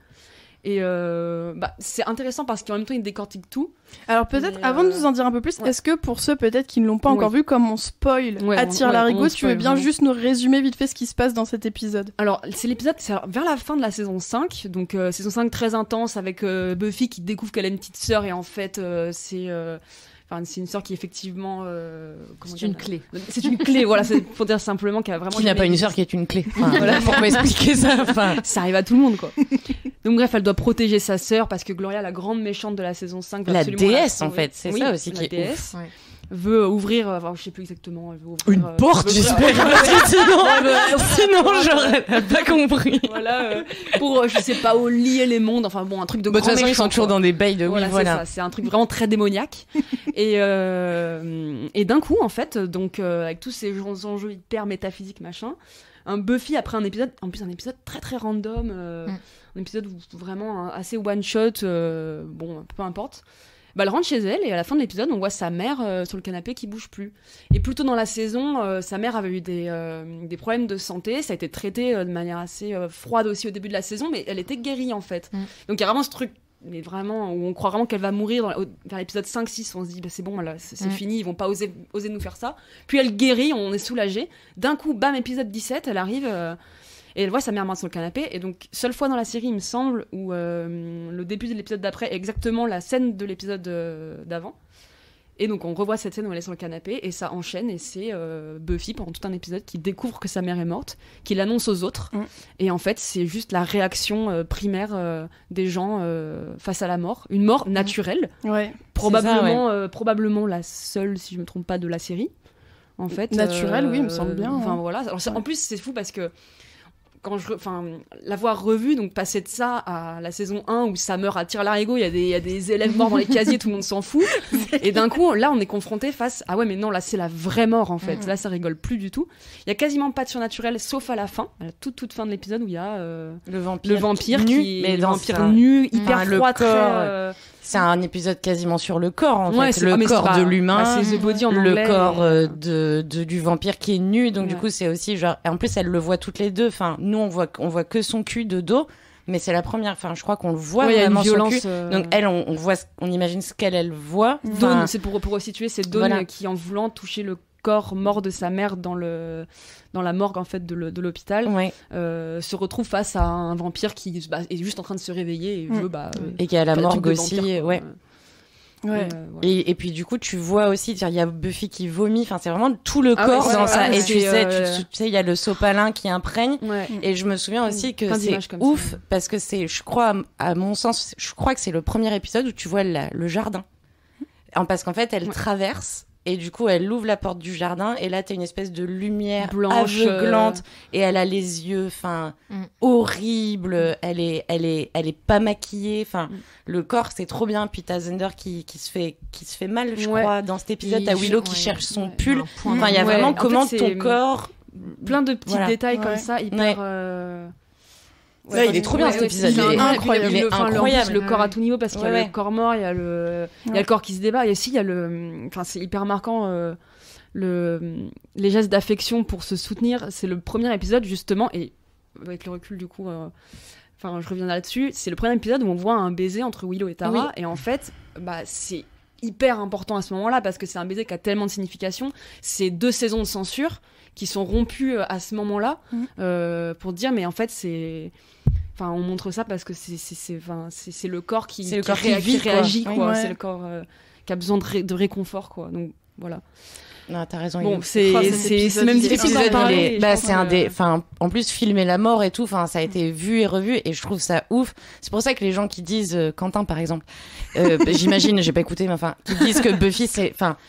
Speaker 4: Et c'est intéressant parce qu'en même temps, il décortique tout.
Speaker 1: Alors peut-être,
Speaker 4: Mais,
Speaker 1: avant de nous en dire un peu plus,
Speaker 4: ouais.
Speaker 1: est-ce que pour ceux peut-être qui ne l'ont pas encore vu, comme on spoil attire l'arigot, tu veux bien juste nous résumer vite fait ce qui se passe dans cet épisode?
Speaker 4: Alors, c'est l'épisode, c'est vers la fin de la saison 5, donc saison 5 très intense avec Buffy qui découvre qu'elle a une petite sœur et en fait, c'est une sœur qui effectivement...
Speaker 5: C'est une clé.
Speaker 4: C'est une clé, voilà, c'est pour dire simplement qu'elle a vraiment...
Speaker 3: Qui n'a pas une sœur qui est une clé. Enfin, voilà, pourquoi expliquer ça enfin...
Speaker 4: Ça arrive à tout le monde, quoi. Donc bref, elle doit protéger sa sœur parce que Gloria, la grande méchante de la saison 5... va
Speaker 3: La
Speaker 4: absolument
Speaker 3: déesse,
Speaker 4: sauver.
Speaker 3: en fait, c'est
Speaker 4: Oui,
Speaker 3: ça aussi
Speaker 4: la
Speaker 3: qui est
Speaker 4: déesse.
Speaker 3: ouf.
Speaker 5: Ouais.
Speaker 4: Veut ouvrir, enfin, je sais plus exactement, elle veut ouvrir...
Speaker 3: Une porte,
Speaker 4: veut ouvrir-
Speaker 3: j'espère. Sinon, j'aurais pas compris.
Speaker 4: Voilà, pour, je sais pas, lier les mondes, enfin bon, un truc de
Speaker 3: De toute
Speaker 4: grand
Speaker 3: façon, ils
Speaker 4: méchant,
Speaker 3: sont toujours
Speaker 4: quoi.
Speaker 3: dans des bails de oui,
Speaker 4: Voilà,
Speaker 3: voilà.
Speaker 4: c'est ça, c'est un truc vraiment très démoniaque. et d'un coup, en fait, donc avec tous ces enjeux hyper métaphysiques, machin, un Buffy après un épisode, en plus un épisode très très random, un épisode vraiment assez one shot, bon, peu importe. Bah, elle rentre chez elle et à la fin de l'épisode, on voit sa mère sur le canapé qui bouge plus. Et plus tôt dans la saison, sa mère avait eu des problèmes de santé. Ça a été traité de manière assez froide aussi au début de la saison, mais elle était guérie en fait. Donc il y a vraiment ce truc, mais vraiment, où on croit vraiment qu'elle va mourir vers l'épisode 5-6. On se dit, bah, c'est bon, là, c'est fini, ils vont pas oser nous faire ça. Puis elle guérit, on est soulagé. D'un coup, bam, épisode 17, elle arrive... Et elle voit sa mère morte sur le canapé. Et donc, seule fois dans la série, il me semble, où le début de l'épisode d'après est exactement la scène de l'épisode d'avant. Et donc, on revoit cette scène où elle est sur le canapé. Et ça enchaîne. Et c'est Buffy, pendant tout un épisode, qui découvre que sa mère est morte, qui l'annonce aux autres. Et en fait, c'est juste la réaction primaire des gens face à la mort. Une mort naturelle.
Speaker 1: Ouais.
Speaker 4: Probablement la seule, si je me trompe pas, de la série. En fait,
Speaker 1: Naturelle, oui, il me semble bien.
Speaker 4: Enfin, voilà. Alors, en plus, c'est fou parce que l'avoir revu, donc passer de ça à la saison 1 où ça meurt à tire-larigot, il y a des élèves morts dans les casiers, tout le monde s'en fout. Et d'un coup, là, on est confronté face à, ouais, mais non, là, c'est la vraie mort, en fait. Là, ça rigole plus du tout. Il y a quasiment pas de surnaturel, sauf à la fin, à la toute fin de l'épisode où il y a
Speaker 3: le vampire
Speaker 4: nu,
Speaker 3: qui est
Speaker 4: le vampire nu, hyper
Speaker 3: le
Speaker 4: froid,
Speaker 3: corps. C'est un épisode quasiment sur le corps, en
Speaker 4: Ouais,
Speaker 3: fait. Le corps de l'humain,
Speaker 4: c'est The Body en
Speaker 3: le
Speaker 4: anglais,
Speaker 3: corps du vampire qui est nu. Donc, du coup, c'est aussi genre... Et en plus, elle le voit toutes les deux. Enfin, nous, on voit que son cul de dos. Mais c'est la première... Enfin, je crois qu'on le voit vraiment son cul. Donc, elle, on imagine ce qu'elle voit.
Speaker 4: Dawn, c'est pour resituer, c'est Dawn qui, en voulant toucher le corps mort de sa mère dans la morgue en fait de l'hôpital, se retrouve face à un vampire qui est juste en train de se réveiller et
Speaker 3: et qui est à la morgue aussi,
Speaker 4: vampire,
Speaker 3: Et puis du coup tu vois aussi, il y a Buffy qui vomit, enfin c'est vraiment tout le corps dans ça, et tu sais il y a le sopalin qui imprègne, et je me souviens aussi que c'est ouf parce que c'est, je crois à mon sens, je crois que c'est le premier épisode où tu vois le jardin, parce qu'en fait elle traverse. Et du coup, elle ouvre la porte du jardin et là, t'as une espèce de lumière blanche, aveuglante, et elle a les yeux, horribles. Elle est pas maquillée. Le corps, c'est trop bien. Puis t'as Xander qui se fait mal, je crois, dans cet épisode. T'as Willow qui cherche son pull. Il y a vraiment comment ton corps.
Speaker 4: Plein de petits détails comme ça, hyper.
Speaker 3: Il est trop bien cet épisode. Il est incroyable.
Speaker 4: Le corps à tout niveau, parce qu'il y a le corps mort, il y a le corps qui se débat. Et aussi, il y a c'est hyper marquant, les gestes d'affection pour se soutenir. C'est le premier épisode, justement, et avec le recul, du coup, je reviens là-dessus. C'est le premier épisode où on voit un baiser entre Willow et Tara. Et en fait, c'est hyper important à ce moment-là, parce que c'est un baiser qui a tellement de signification. C'est 2 saisons de censure qui sont rompues à ce moment-là, pour dire, mais en fait, on montre ça parce que c'est le corps qui réagit, quoi. C'est le corps qui a besoin de réconfort, quoi. Donc voilà.
Speaker 3: Non, t'as raison.
Speaker 4: Bon, c'est même difficile d'en parler.
Speaker 3: En plus, filmer la mort et tout, ça a été vu et revu, et je trouve ça ouf. C'est pour ça que les gens qui disent, Quentin par exemple, j'imagine, j'ai pas écouté, mais qui disent que Buffy,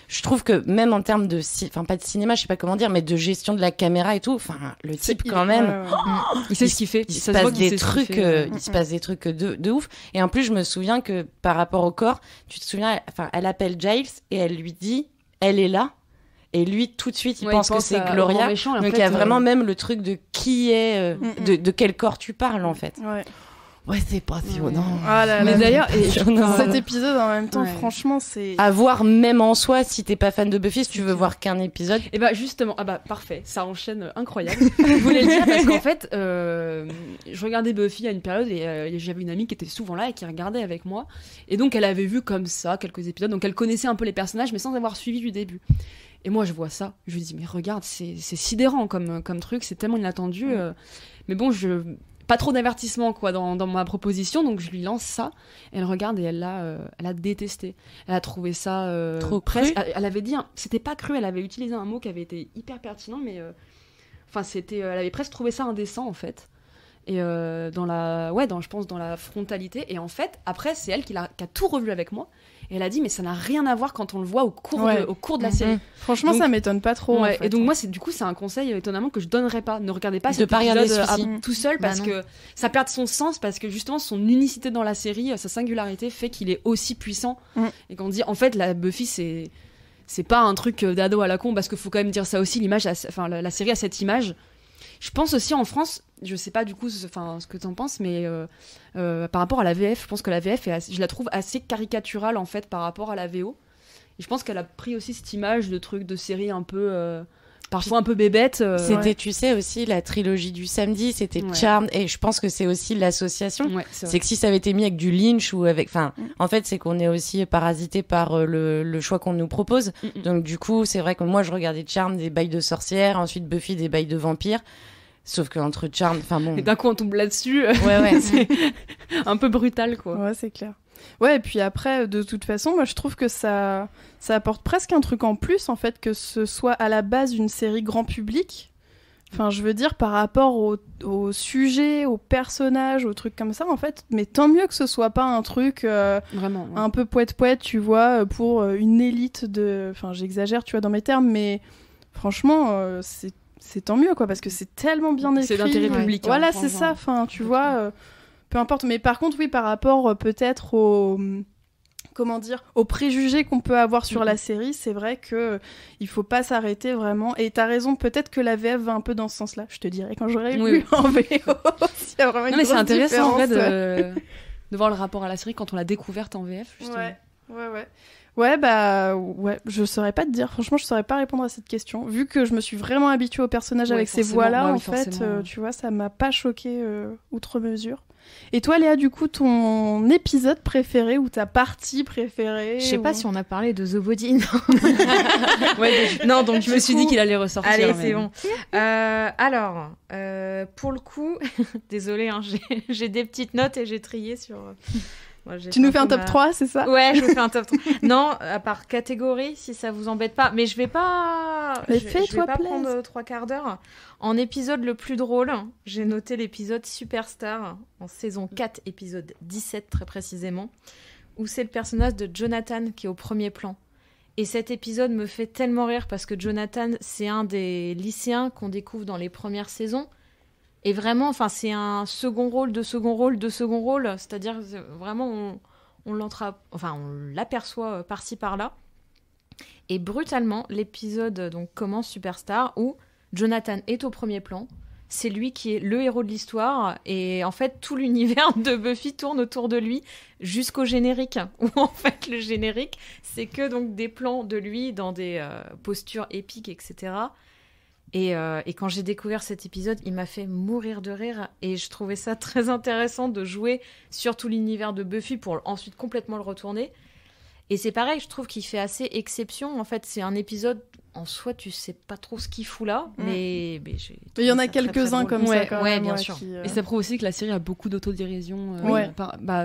Speaker 3: je trouve que même en termes de, pas de cinéma, je sais pas comment dire, mais de gestion de la caméra et tout, le type quand même,
Speaker 4: il sait ce qu'il fait.
Speaker 3: Il se passe des trucs, il se passe des trucs de ouf. Et en plus, je me souviens que par rapport au corps, tu te souviens, elle appelle Giles et elle lui dit, elle est là. Et lui, tout de suite, il pense que c'est Gloria.
Speaker 4: Méchant,
Speaker 3: donc, il y a vraiment même le truc de qui est, de quel corps tu parles, en fait. Ouais, c'est passionnant.
Speaker 1: Mais d'ailleurs, cet épisode, en même temps, franchement, c'est...
Speaker 3: À voir même en soi, si t'es pas fan de Buffy, si tu veux voir qu'un épisode.
Speaker 4: Et justement, parfait, ça enchaîne incroyable. Je voulais le dire parce qu'en fait, je regardais Buffy à une période et j'avais une amie qui était souvent là et qui regardait avec moi. Et donc, elle avait vu comme ça quelques épisodes. Donc, elle connaissait un peu les personnages, mais sans avoir suivi du début. Et moi, je vois ça, je lui dis, mais regarde, c'est sidérant comme truc, c'est tellement inattendu. Mais bon, pas trop d'avertissement quoi dans ma proposition, donc je lui lance ça. Elle regarde et elle a détesté. Elle a trouvé ça
Speaker 3: trop
Speaker 4: presque. Elle avait dit, c'était pas cru, elle avait utilisé un mot qui avait été hyper pertinent, mais elle avait presque trouvé ça indécent en fait. Et je pense dans la frontalité. Et en fait, après, c'est elle qui a tout revu avec moi. Et elle a dit, mais ça n'a rien à voir quand on le voit au cours de la série.
Speaker 1: Franchement, donc, ça m'étonne pas trop. En fait.
Speaker 4: Et donc moi, c'est un conseil étonnamment que je donnerais pas. Ne regardez pas cet épisode tout seul parce que ça perd son sens, parce que justement son unicité dans la série, sa singularité fait qu'il est aussi puissant. Et qu'on dit, en fait, la Buffy, c'est pas un truc d'ado à la con, parce qu'il faut quand même dire ça aussi. La série a cette image. Je pense aussi en France, je sais pas du coup ce que t'en penses, mais par rapport à la VF, je pense que la VF je la trouve assez caricaturale en fait par rapport à la VO. Et je pense qu'elle a pris aussi cette image de truc de série un peu parfois un peu bébête.
Speaker 3: C'était, tu sais, aussi la trilogie du samedi, c'était Charmed, et je pense que c'est aussi l'association. C'est que si ça avait été mis avec du Lynch ou avec, en fait, c'est qu'on est aussi parasité par le choix qu'on nous propose. Donc du coup, c'est vrai que moi, je regardais Charmed, des bails de sorcières, ensuite Buffy, des bails de vampires. Sauf qu'entre Charmed,
Speaker 4: Et d'un coup, on tombe là-dessus. C'est un peu brutal, quoi.
Speaker 1: Ouais, c'est clair. Ouais, et puis après, de toute façon, moi, je trouve que ça apporte presque un truc en plus, en fait, que ce soit à la base une série grand public. Enfin, je veux dire, par rapport au sujet, aux personnages, aux trucs comme ça, en fait. Mais tant mieux que ce soit pas un truc
Speaker 4: vraiment,
Speaker 1: un peu poète-poète, tu vois, pour une élite de... Enfin, j'exagère, tu vois, dans mes termes, mais franchement, c'est tant mieux, quoi, parce que c'est tellement bien écrit.
Speaker 4: C'est d'intérêt public.
Speaker 1: Voilà, c'est ça, enfin, tu vois, peu importe. Mais par contre, oui, par rapport peut-être aux préjugés qu'on peut avoir sur la série, c'est vrai que il faut pas s'arrêter vraiment. Et t'as raison, peut-être que la VF va un peu dans ce sens-là. Je te dirai quand j'aurai lu en VO. S'il y a vraiment une grosse
Speaker 4: c'est intéressant
Speaker 1: différence,
Speaker 4: en fait de voir le rapport à la série quand on l'a découverte en VF, justement.
Speaker 1: Ouais. Ouais, je saurais pas te dire. Franchement, je saurais pas répondre à cette question. Vu que je me suis vraiment habituée au personnage avec ces voix-là, en fait, tu vois, ça m'a pas choquée outre mesure. Et toi, Léa, du coup, ton épisode préféré ou ta partie préférée?
Speaker 5: Je sais pas si on a parlé de The Body.
Speaker 4: Non, donc je me suis dit qu'il allait ressortir.
Speaker 5: Allez, c'est bon. Alors, pour le coup, désolée, hein, j'ai des petites notes et j'ai trié sur... Moi,
Speaker 1: tu nous fais un top 3, c'est ça?
Speaker 5: Ouais, je vous fais un top 3. Non, à part catégorie, si ça vous embête pas. Mais je vais pas...
Speaker 1: Mais
Speaker 5: je vais pas
Speaker 1: plaise.
Speaker 5: prendre 3 quarts d'heure. En épisode le plus drôle, j'ai noté l'épisode Superstar, en saison 4, épisode 17 très précisément, où c'est le personnage de Jonathan qui est au premier plan. Et cet épisode me fait tellement rire parce que Jonathan, c'est un des lycéens qu'on découvre dans les premières saisons. Et vraiment, enfin, c'est un second rôle, c'est-à-dire vraiment on l'aperçoit par-ci par-là. Et brutalement, l'épisode donc commence Superstar où Jonathan est au premier plan. C'est lui qui est le héros de l'histoire et en fait tout l'univers de Buffy tourne autour de lui jusqu'au générique. Où en fait le générique, c'est que donc des plans de lui dans des postures épiques, etc. Et quand j'ai découvert cet épisode, il m'a fait mourir de rire. Et je trouvais ça très intéressant de jouer sur tout l'univers de Buffy pour ensuite complètement le retourner. Et c'est pareil, je trouve qu'il fait assez exception. En fait, c'est un épisode, en soi, tu sais pas trop ce qu'il fout là. Mais
Speaker 1: il y en a quelques-uns comme ça, quand même.
Speaker 5: Ouais, bien sûr.
Speaker 4: Et ça prouve aussi que la série a beaucoup d'autodérision.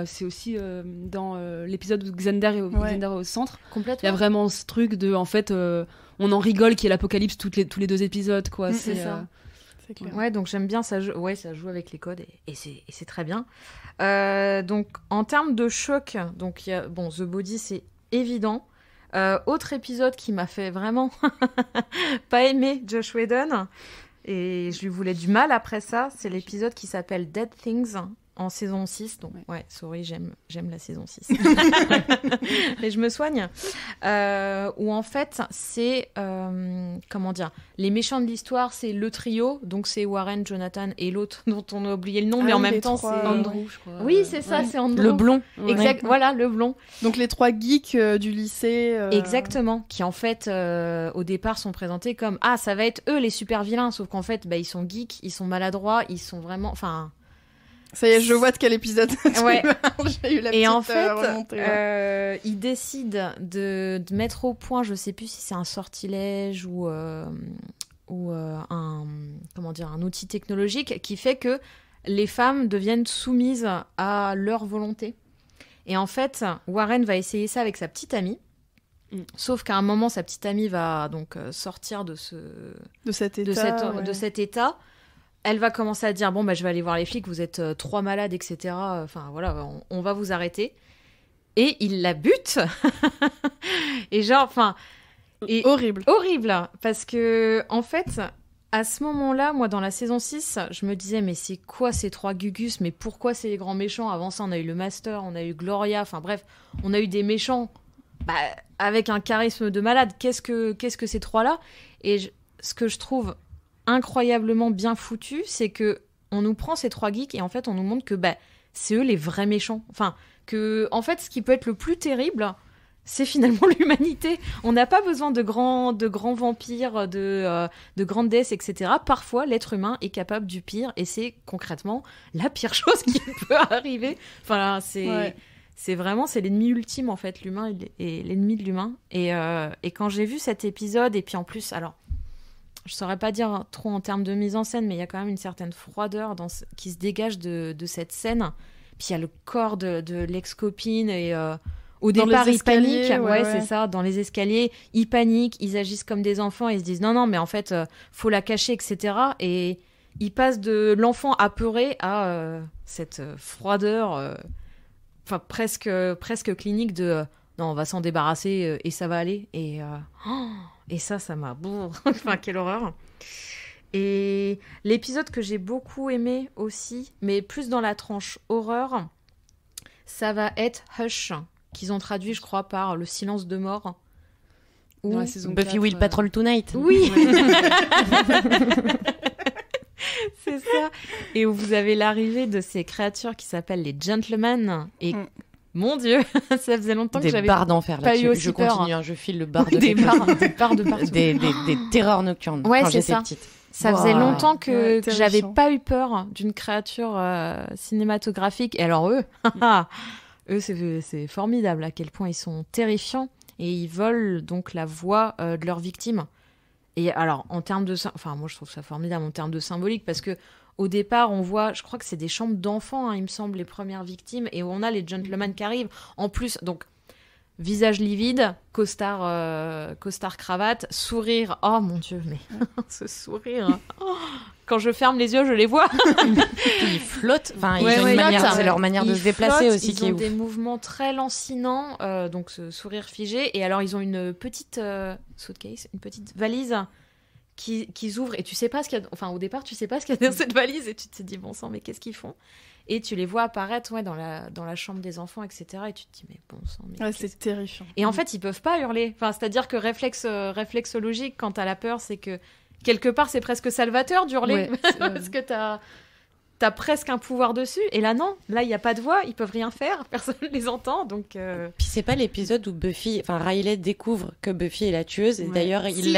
Speaker 4: C'est aussi dans l'épisode où Xander est au centre.
Speaker 5: Complètement.
Speaker 4: Il y a vraiment ce truc de, en fait... on en rigole qu'il y ait l'apocalypse tous les 2 épisodes, quoi.
Speaker 5: C'est ça. C'est clair. Ouais, donc j'aime bien ça. Ça joue avec les codes et c'est très bien. Donc en termes de choc, donc il y a The Body, c'est évident. Autre épisode qui m'a fait vraiment pas aimer Joss Whedon et je lui voulais du mal après ça, c'est l'épisode qui s'appelle Dead Things. En saison 6, donc sorry, j'aime la saison 6. Mais je me soigne. Où en fait, c'est, les méchants de l'histoire, c'est le trio, donc c'est Warren, Jonathan et l'autre dont on a oublié le nom, mais en même temps, c'est...
Speaker 4: Andrew, je crois.
Speaker 5: Oui, c'est ça, c'est Andrew.
Speaker 3: Le blond.
Speaker 5: Exact, voilà, le blond.
Speaker 1: Donc les 3 geeks du lycée.
Speaker 5: Exactement, qui en fait, au départ, sont présentés comme « Ah, ça va être eux les super vilains », sauf qu'en fait, ils sont geeks, ils sont maladroits, ils sont vraiment...
Speaker 1: Ça y est, je vois de quel épisode
Speaker 5: ouais.
Speaker 1: J'ai eu la petite
Speaker 5: et en fait,
Speaker 1: remontée,
Speaker 5: il décide de mettre au point, je sais plus si c'est un sortilège ou un outil technologique qui fait que les femmes deviennent soumises à leur volonté. Et en fait, Warren va essayer ça avec sa petite amie. Sauf qu'à un moment, sa petite amie va donc sortir de cet état. Elle va commencer à dire je vais aller voir les flics, vous êtes 3 malades, etc. Enfin voilà, on va vous arrêter. Et il la bute. Et
Speaker 1: horrible
Speaker 5: parce que en fait, à ce moment-là, moi dans la saison 6, je me disais mais c'est quoi ces 3 gugus, mais pourquoi c'est les grands méchants? Avant ça, on a eu le Master, on a eu Gloria, enfin bref, on a eu des méchants avec un charisme de malade. Qu'est-ce que ces 3-là? Et ce que je trouve incroyablement bien foutu, c'est que on nous prend ces 3 geeks et en fait on nous montre que c'est eux les vrais méchants. Enfin, que en fait ce qui peut être le plus terrible, c'est finalement l'humanité. On n'a pas besoin de grands vampires, de grandes déesses, etc. Parfois l'être humain est capable du pire et c'est concrètement la pire chose qui peut arriver. Enfin, c'est vraiment, c'est l'ennemi ultime en fait, l'humain est l'ennemi de l'humain. Et quand j'ai vu cet épisode, et puis en plus, alors je saurais pas dire trop en termes de mise en scène, mais il y a quand même une certaine froideur qui se dégage de cette scène. Puis il y a le corps de l'ex-copine et au départ ils paniquent. Ouais, c'est ça, dans les escaliers, ils paniquent, ils agissent comme des enfants, ils se disent non, mais en fait, faut la cacher, etc. Et ils passent de l'enfant apeuré à cette froideur, presque clinique de non, on va s'en débarrasser et ça va aller. Et ça m'a... Enfin, quelle horreur. Et l'épisode que j'ai beaucoup aimé aussi, mais plus dans la tranche horreur, ça va être Hush, qu'ils ont traduit, je crois, par Le silence de mort.
Speaker 3: Dans la saison Buffy 4, Will Patrol Tonight.
Speaker 5: Oui. C'est ça. Et où vous avez l'arrivée de ces créatures qui s'appellent les Gentlemen. Et Mon Dieu, ça faisait longtemps que
Speaker 3: Des
Speaker 5: j'avais
Speaker 3: barres d'enfer
Speaker 5: pas
Speaker 3: là-dess.
Speaker 5: eu aussi
Speaker 3: Je
Speaker 5: peur.
Speaker 3: continue, je file le bar de
Speaker 5: des barres de partout.
Speaker 3: des terreurs nocturnes
Speaker 5: Ouais,
Speaker 3: quand
Speaker 5: c'est
Speaker 3: j'étais
Speaker 5: ça.
Speaker 3: petite.
Speaker 5: Ça faisait
Speaker 3: Wow.
Speaker 5: longtemps que j'avais
Speaker 1: terrifiant.
Speaker 5: pas eu peur d'une créature cinématographique. Et alors eux, eux c'est formidable à quel point ils sont terrifiants et ils volent donc la voix de leurs victimes. Et alors en termes de, enfin moi je trouve ça formidable en termes de symbolique parce que au départ on voit, je crois que c'est des chambres d'enfants, hein, il me semble les premières victimes et on a les gentlemen qui arrivent. En plus donc visage livide, costard cravate, sourire. Oh mon Dieu, mais ce sourire. Oh. Quand je ferme les yeux, je les vois.
Speaker 3: Ils flottent. Enfin,
Speaker 5: Ouais,
Speaker 3: ils ont
Speaker 5: ouais,
Speaker 3: une manière,
Speaker 5: flottent.
Speaker 3: c'est leur manière de
Speaker 5: Ils
Speaker 3: se déplacer
Speaker 5: flottent,
Speaker 3: aussi
Speaker 5: ils
Speaker 3: qui est
Speaker 5: ont
Speaker 3: ouf.
Speaker 5: des mouvements très lancinants, donc ce sourire figé. Et alors, ils ont une petite suitcase, une petite valise qu'ils ouvrent. Et tu sais pas ce qu'il y a. Enfin, au départ, tu sais pas ce qu'il y a dans cette valise. Et tu te dis, bon sang, mais qu'est-ce qu'ils font? Et tu les vois apparaître dans la chambre des enfants, etc. Et tu te dis, mais bon sang. Mais
Speaker 1: Ouais, c'est terrifiant.
Speaker 5: et en fait, ils peuvent pas hurler. Enfin, c'est-à-dire que réflexologique, quand t'as la peur, c'est que quelque part, c'est presque salvateur d'hurler.
Speaker 4: Ouais,
Speaker 5: Parce que t'as presque un pouvoir dessus. Et là, non. Là, il n'y a pas de voix. Ils peuvent rien faire. Personne ne les entend. Donc,
Speaker 3: Puis c'est pas l'épisode où Riley découvre que Buffy est la tueuse. Et
Speaker 4: Ouais.
Speaker 3: d'ailleurs,
Speaker 5: Si.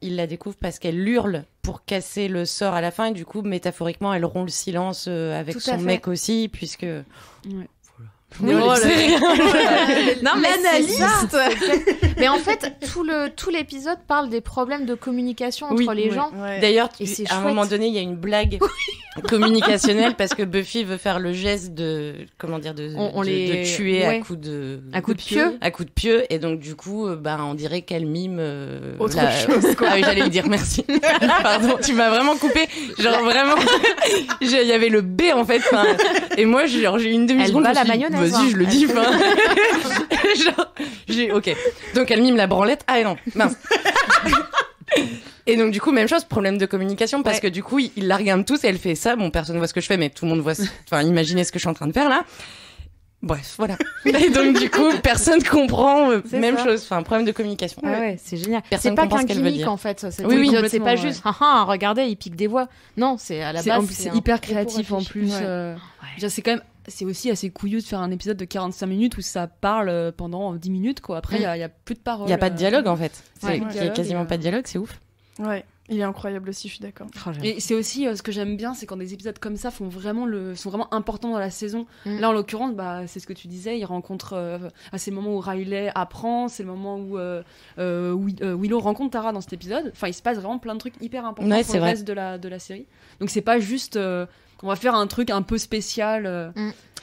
Speaker 3: il la découvre parce qu'elle hurle pour casser le sort à la fin. Et du coup, métaphoriquement, elle rompt le silence avec
Speaker 5: Tout à
Speaker 3: son
Speaker 5: fait.
Speaker 3: mec aussi, puisque.
Speaker 5: Oui,
Speaker 3: Oh,
Speaker 5: non, mais
Speaker 1: L'analyste.
Speaker 5: c'est ça. Mais en fait, tout l'épisode parle des problèmes de communication entre
Speaker 3: Oui,
Speaker 5: les
Speaker 3: ouais.
Speaker 5: gens.
Speaker 1: Ouais.
Speaker 3: D'ailleurs,
Speaker 5: Et c'est
Speaker 3: à un
Speaker 5: chouette.
Speaker 3: moment donné, il y a une blague communicationnelle parce que Buffy veut faire le geste de, comment dire, de tuer
Speaker 5: ouais.
Speaker 3: à coups de
Speaker 5: pieu.
Speaker 3: à coups de pieu, et donc du coup, on dirait qu'elle mime
Speaker 1: Autre chose, quoi.
Speaker 3: Ah oui, j'allais lui dire merci. Pardon, tu m'as vraiment coupé. Genre vraiment, il y avait le B en fait. Enfin, et moi, j'ai eu une demi-seconde.
Speaker 5: bat
Speaker 3: je me
Speaker 5: la
Speaker 3: suis dit,
Speaker 5: mayonnaise,
Speaker 3: vas-y,
Speaker 5: hein.
Speaker 3: je le dis. Enfin, genre, ok. Donc elle mime la branlette. Ah non, mince. Et donc du coup, même chose, problème de communication, parce
Speaker 5: Ouais.
Speaker 3: que du coup, ils la regardent tous et elle fait ça. Bon, personne voit ce que je fais, mais tout le monde voit. Enfin, imaginez ce que je suis en train de faire là. Bref, voilà. Et donc du coup, personne comprend.
Speaker 5: C'est
Speaker 3: Même
Speaker 5: ça.
Speaker 3: chose. Enfin, problème de communication.
Speaker 5: Ah ouais, c'est génial.
Speaker 3: Personne
Speaker 5: C'est pas
Speaker 3: comprend
Speaker 5: qu'un
Speaker 3: ce qu'elle veut
Speaker 5: gimmick
Speaker 3: dire.
Speaker 5: en fait. Cet
Speaker 3: Oui, oui,
Speaker 5: épisode, c'est pas
Speaker 4: complètement,
Speaker 5: juste, haha, regardez, il pique des voix. Non, c'est à la
Speaker 4: C'est
Speaker 5: base.
Speaker 4: en plus, c'est hyper créatif en plus.
Speaker 1: Ouais.
Speaker 4: Je veux dire, c'est quand même, c'est aussi assez couillu de faire un épisode de 45 minutes où ça parle pendant 10 minutes quoi. Après, il y a plus de paroles.
Speaker 3: Il y a pas de dialogue en fait.
Speaker 5: Ouais,
Speaker 3: Il y a
Speaker 4: dialogue,
Speaker 3: quasiment
Speaker 4: et,
Speaker 3: pas de dialogue, c'est ouf.
Speaker 1: Ouais, il est incroyable aussi, je suis d'accord.
Speaker 4: Et c'est aussi ce que j'aime bien, c'est quand des épisodes comme ça sont vraiment importants dans la saison.
Speaker 5: Mm.
Speaker 4: Là, en l'occurrence, c'est ce que tu disais, il rencontre à ces moments où Riley apprend, c'est le moment où Willow rencontre Tara dans cet épisode. Enfin, il se passe vraiment plein de trucs hyper importants
Speaker 3: Ouais,
Speaker 4: pour
Speaker 3: c'est
Speaker 4: le
Speaker 3: vrai.
Speaker 4: reste de la série. Donc c'est pas juste on va faire un truc un peu spécial.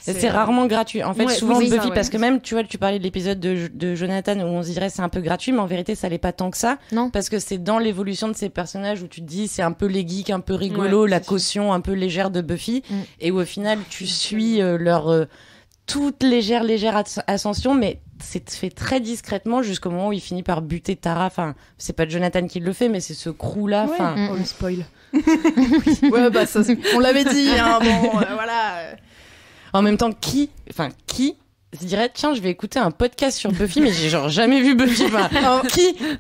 Speaker 3: C'est rarement gratuit. En fait,
Speaker 4: Ouais,
Speaker 3: souvent
Speaker 4: oui, c'est
Speaker 3: Buffy,
Speaker 4: ça, ouais.
Speaker 3: parce que même, tu vois, tu parlais de l'épisode de Jonathan où on se dirait c'est un peu gratuit, mais en vérité, ça l'est pas tant que ça.
Speaker 5: Non.
Speaker 3: Parce que c'est dans l'évolution de ces personnages où tu te dis c'est un peu les geeks, un peu rigolo,
Speaker 4: Ouais,
Speaker 3: la
Speaker 4: c'est sûr.
Speaker 3: caution un peu légère de Buffy.
Speaker 5: Mm.
Speaker 3: Et où au final, tu suis leur toute légère ascension, mais c'est fait très discrètement jusqu'au moment où il finit par buter Tara. Enfin, c'est pas Jonathan qui le fait, mais c'est ce crew-là.
Speaker 1: Ouais.
Speaker 3: Enfin,
Speaker 5: Mm.
Speaker 4: Oh, le spoil.
Speaker 1: Ouais, bah ça, on l'avait dit, hein, bon, voilà.
Speaker 3: en même temps, qui se dirait tiens, je vais écouter un podcast sur Buffy, mais j'ai genre jamais vu Buffy. Enfin,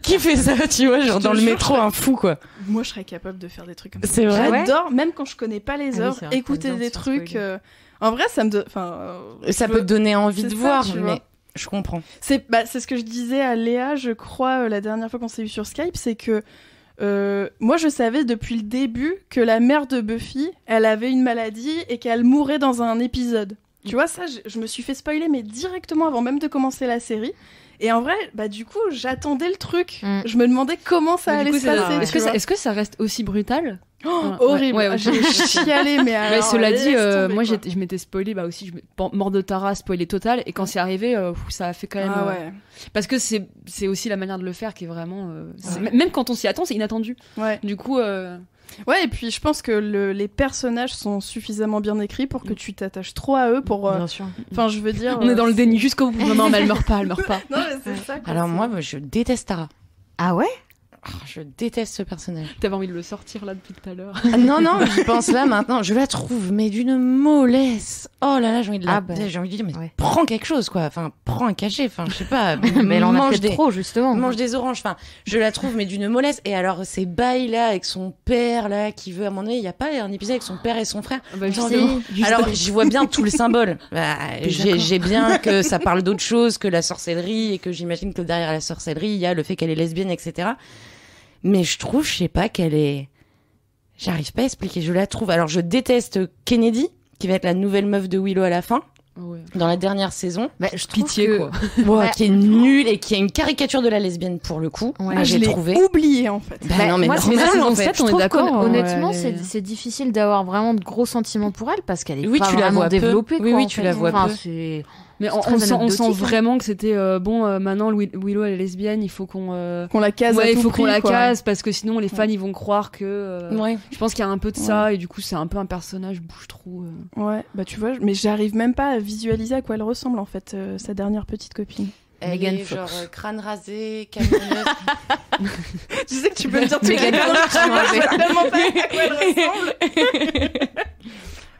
Speaker 3: qui fait ça, tu vois, genre
Speaker 1: Je te
Speaker 3: dans le
Speaker 1: jure,
Speaker 3: métro, un fou quoi.
Speaker 1: Moi, je serais capable de faire des trucs comme ça.
Speaker 3: C'est vrai.
Speaker 1: J'adore, même quand je connais pas les
Speaker 5: Ah oui,
Speaker 1: œuvres,
Speaker 5: c'est vrai,
Speaker 1: écouter
Speaker 5: faut bien
Speaker 1: des
Speaker 5: se faire
Speaker 1: trucs.
Speaker 5: spoiler.
Speaker 1: En vrai, ça me donne. Enfin,
Speaker 3: Ça
Speaker 1: je
Speaker 3: peut
Speaker 1: veux-
Speaker 3: te donner envie
Speaker 1: c'est
Speaker 3: de
Speaker 1: ça,
Speaker 3: voir,
Speaker 1: tu vois.
Speaker 3: mais je comprends.
Speaker 1: C'est ce que je disais à Léa, je crois, la dernière fois qu'on s'est vu sur Skype, c'est que moi, je savais depuis le début que la mère de Buffy, elle avait une maladie et qu'elle mourrait dans un épisode. Tu vois, ça, je me suis fait spoiler, mais directement avant même de commencer la série. Et en vrai, bah du coup, j'attendais le truc.
Speaker 5: Mm.
Speaker 1: Je me demandais comment ça
Speaker 4: Mais
Speaker 1: allait
Speaker 4: du coup,
Speaker 1: se passer.
Speaker 5: ouais.
Speaker 1: tu vois.
Speaker 4: Est-ce que ça reste aussi brutal?
Speaker 1: Oh,
Speaker 4: Ouais,
Speaker 1: horrible.
Speaker 4: ouais, ouais.
Speaker 1: J'ai chialé, mais alors,
Speaker 4: Cela dit,
Speaker 1: laisse tomber,
Speaker 4: moi
Speaker 1: quoi.
Speaker 4: je m'étais spoilé aussi, mort de Tara, spoilé total, et quand c'est arrivé, ça a fait quand même.
Speaker 1: Ah ouais.
Speaker 4: Parce que c'est aussi la manière de le faire qui est vraiment. Même quand on s'y attend, c'est inattendu.
Speaker 1: Ouais.
Speaker 4: Du coup.
Speaker 1: Ouais, et puis je pense que les personnages sont suffisamment bien écrits pour que tu t'attaches trop à eux pour.
Speaker 5: Bien sûr.
Speaker 1: Enfin, je veux dire.
Speaker 4: On est dans le déni jusqu'au bout. Non, mais elle meurt pas, elle meurt pas.
Speaker 1: Non, mais c'est ça. quoi,
Speaker 3: Alors
Speaker 1: c'est-
Speaker 3: moi, je déteste Tara.
Speaker 5: Ah ouais?
Speaker 3: Oh, je déteste ce personnage.
Speaker 4: T'avais envie de le sortir là depuis tout à l'heure.
Speaker 3: Ah, non, j'y pense là maintenant. Je la trouve, mais d'une mollesse. oh là là, j'ai envie de dire, mais prends quelque chose, quoi. Enfin, prends un cachet, enfin, je sais pas.
Speaker 5: Mais elle en a fait trop, justement.
Speaker 3: Mange des oranges, enfin, je la trouve, mais d'une mollesse. Et alors, ces bails, là, avec son père, là, qui veut, à un moment donné, il y a pas un épisode avec son père et son frère? Alors, j'y vois bien tout le symbole. J'ai bien que ça parle d'autre chose que la sorcellerie, et que j'imagine que derrière la sorcellerie, il y a le fait qu'elle est lesbienne, etc. Mais je trouve, je sais pas, qu'elle est... J'arrive pas à expliquer, je la trouve. Alors, je déteste Kennedy, qui va être la nouvelle meuf de Willow à la fin, dans la dernière saison.
Speaker 5: Je trouve
Speaker 3: quoi. Qui est nulle et qui est une caricature de la lesbienne, pour le coup.
Speaker 1: Je l'ai oublié, en fait.
Speaker 3: Non, mais
Speaker 5: moi,
Speaker 3: normal,
Speaker 5: en fait, on est d'accord. Honnêtement,
Speaker 4: elle
Speaker 5: c'est difficile d'avoir vraiment de gros sentiments pour elle, parce qu'elle est pas
Speaker 3: tu la
Speaker 5: vraiment
Speaker 3: vois
Speaker 5: développée.
Speaker 3: Oui, tu la vois peu.
Speaker 4: Mais on sent vraiment que c'était maintenant Willow elle est lesbienne, il faut qu'on
Speaker 1: la case
Speaker 4: il faut qu'on la case parce que sinon les fans ils vont croire que je pense qu'il y a un peu de ça et du coup c'est un peu un personnage bouche-trou.
Speaker 1: Ouais, bah tu vois, mais j'arrive même pas à visualiser à quoi elle ressemble en fait, sa dernière petite copine.
Speaker 3: Megan Fox. Genre crâne rasé, camionneuse.
Speaker 1: Tu sais que tu peux me dire tout Megan Fox, je sais tellement pas à quoi elle ressemble.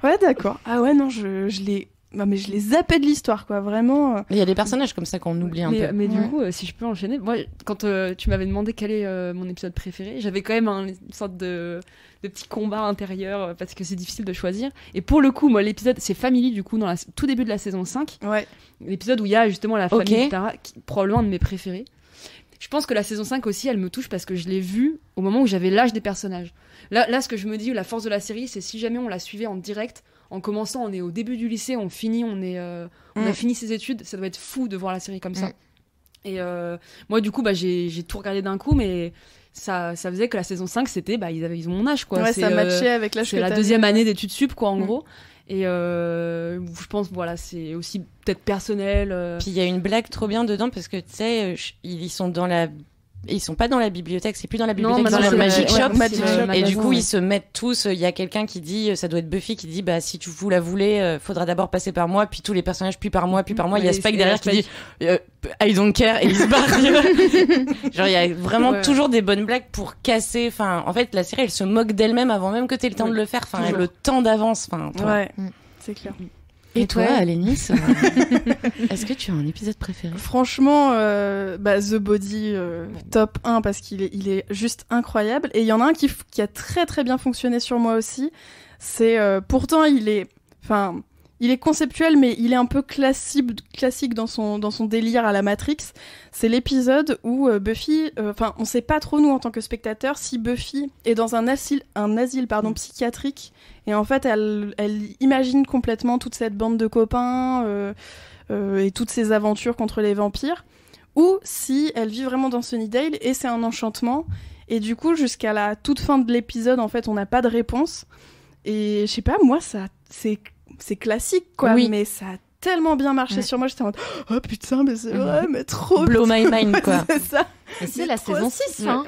Speaker 1: Ouais, d'accord. Ah ouais, non, je l'ai... Non, mais je les zappais de l'histoire, quoi, vraiment.
Speaker 3: Il y a des personnages comme ça qu'on oublie un peu.
Speaker 4: Mais du coup, si je peux enchaîner, moi, quand tu m'avais demandé quel est mon épisode préféré, j'avais quand même une sorte de petit combat intérieur, parce que c'est difficile de choisir. Et pour le coup, moi, l'épisode, c'est Family, du coup, dans tout début de la saison 5.
Speaker 1: Ouais.
Speaker 4: L'épisode où il y a justement la famille de Tara, qui est probablement un de mes préférés. Je pense que la saison 5 aussi, elle me touche parce que je l'ai vue au moment où j'avais l'âge des personnages. Là, ce que je me dis, la force de la série, c'est si jamais on la suivait en direct, en commençant, on est au début du lycée, on a fini ses études, ça doit être fou de voir la série comme ça. Et moi, du coup, j'ai tout regardé d'un coup, mais ça faisait que la saison 5, c'était, ils ont mon âge, quoi.
Speaker 1: Ouais, ça matchait avec l'âge que
Speaker 4: c'est la deuxième année d'études sup, quoi, en gros. Et je pense, voilà, c'est aussi peut-être personnel.
Speaker 3: Puis il y a une blague trop bien dedans, parce que, tu sais, ils sont dans la... Ils sont pas dans la bibliothèque, c'est plus dans la bibliothèque,
Speaker 1: dans
Speaker 3: le Magic Shop. Et du coup,
Speaker 4: ouais.
Speaker 3: ils se mettent tous. Il y a quelqu'un qui dit, ça doit être Buffy qui dit, si vous la voulez, faudra d'abord passer par moi, puis tous les personnages, puis par moi, puis par moi. Il y a Spike derrière qui dit, I don't care, et il se barre. Genre, il y a vraiment toujours des bonnes blagues pour casser. Enfin, en fait, la série, elle se moque d'elle-même avant même que t'aies le temps de le faire. Enfin, le temps d'avance. Enfin,
Speaker 1: ouais, c'est clair.
Speaker 3: Et toi, Alénis, est-ce que tu as un épisode préféré?
Speaker 1: Franchement, The Body, top 1, parce qu'il est juste incroyable. Et il y en a un qui a très très bien fonctionné sur moi aussi. C'est pourtant il est conceptuel, mais il est un peu classique dans son délire à la Matrix. C'est l'épisode où Buffy, on sait pas trop nous en tant que spectateurs si Buffy est dans un asile psychiatrique, et en fait elle imagine complètement toute cette bande de copains et toutes ces aventures contre les vampires, ou si elle vit vraiment dans Sunnydale et c'est un enchantement. Et du coup, jusqu'à la toute fin de l'épisode, en fait, on n'a pas de réponse. Et je sais pas, moi, ça c'est classique, quoi, mais ça a tellement bien marché sur moi. J'étais en mode, oh putain, mais c'est vrai, mais trop
Speaker 3: blow my mind, quoi.
Speaker 1: C'est ça.
Speaker 5: Et c'est la saison 6, hein.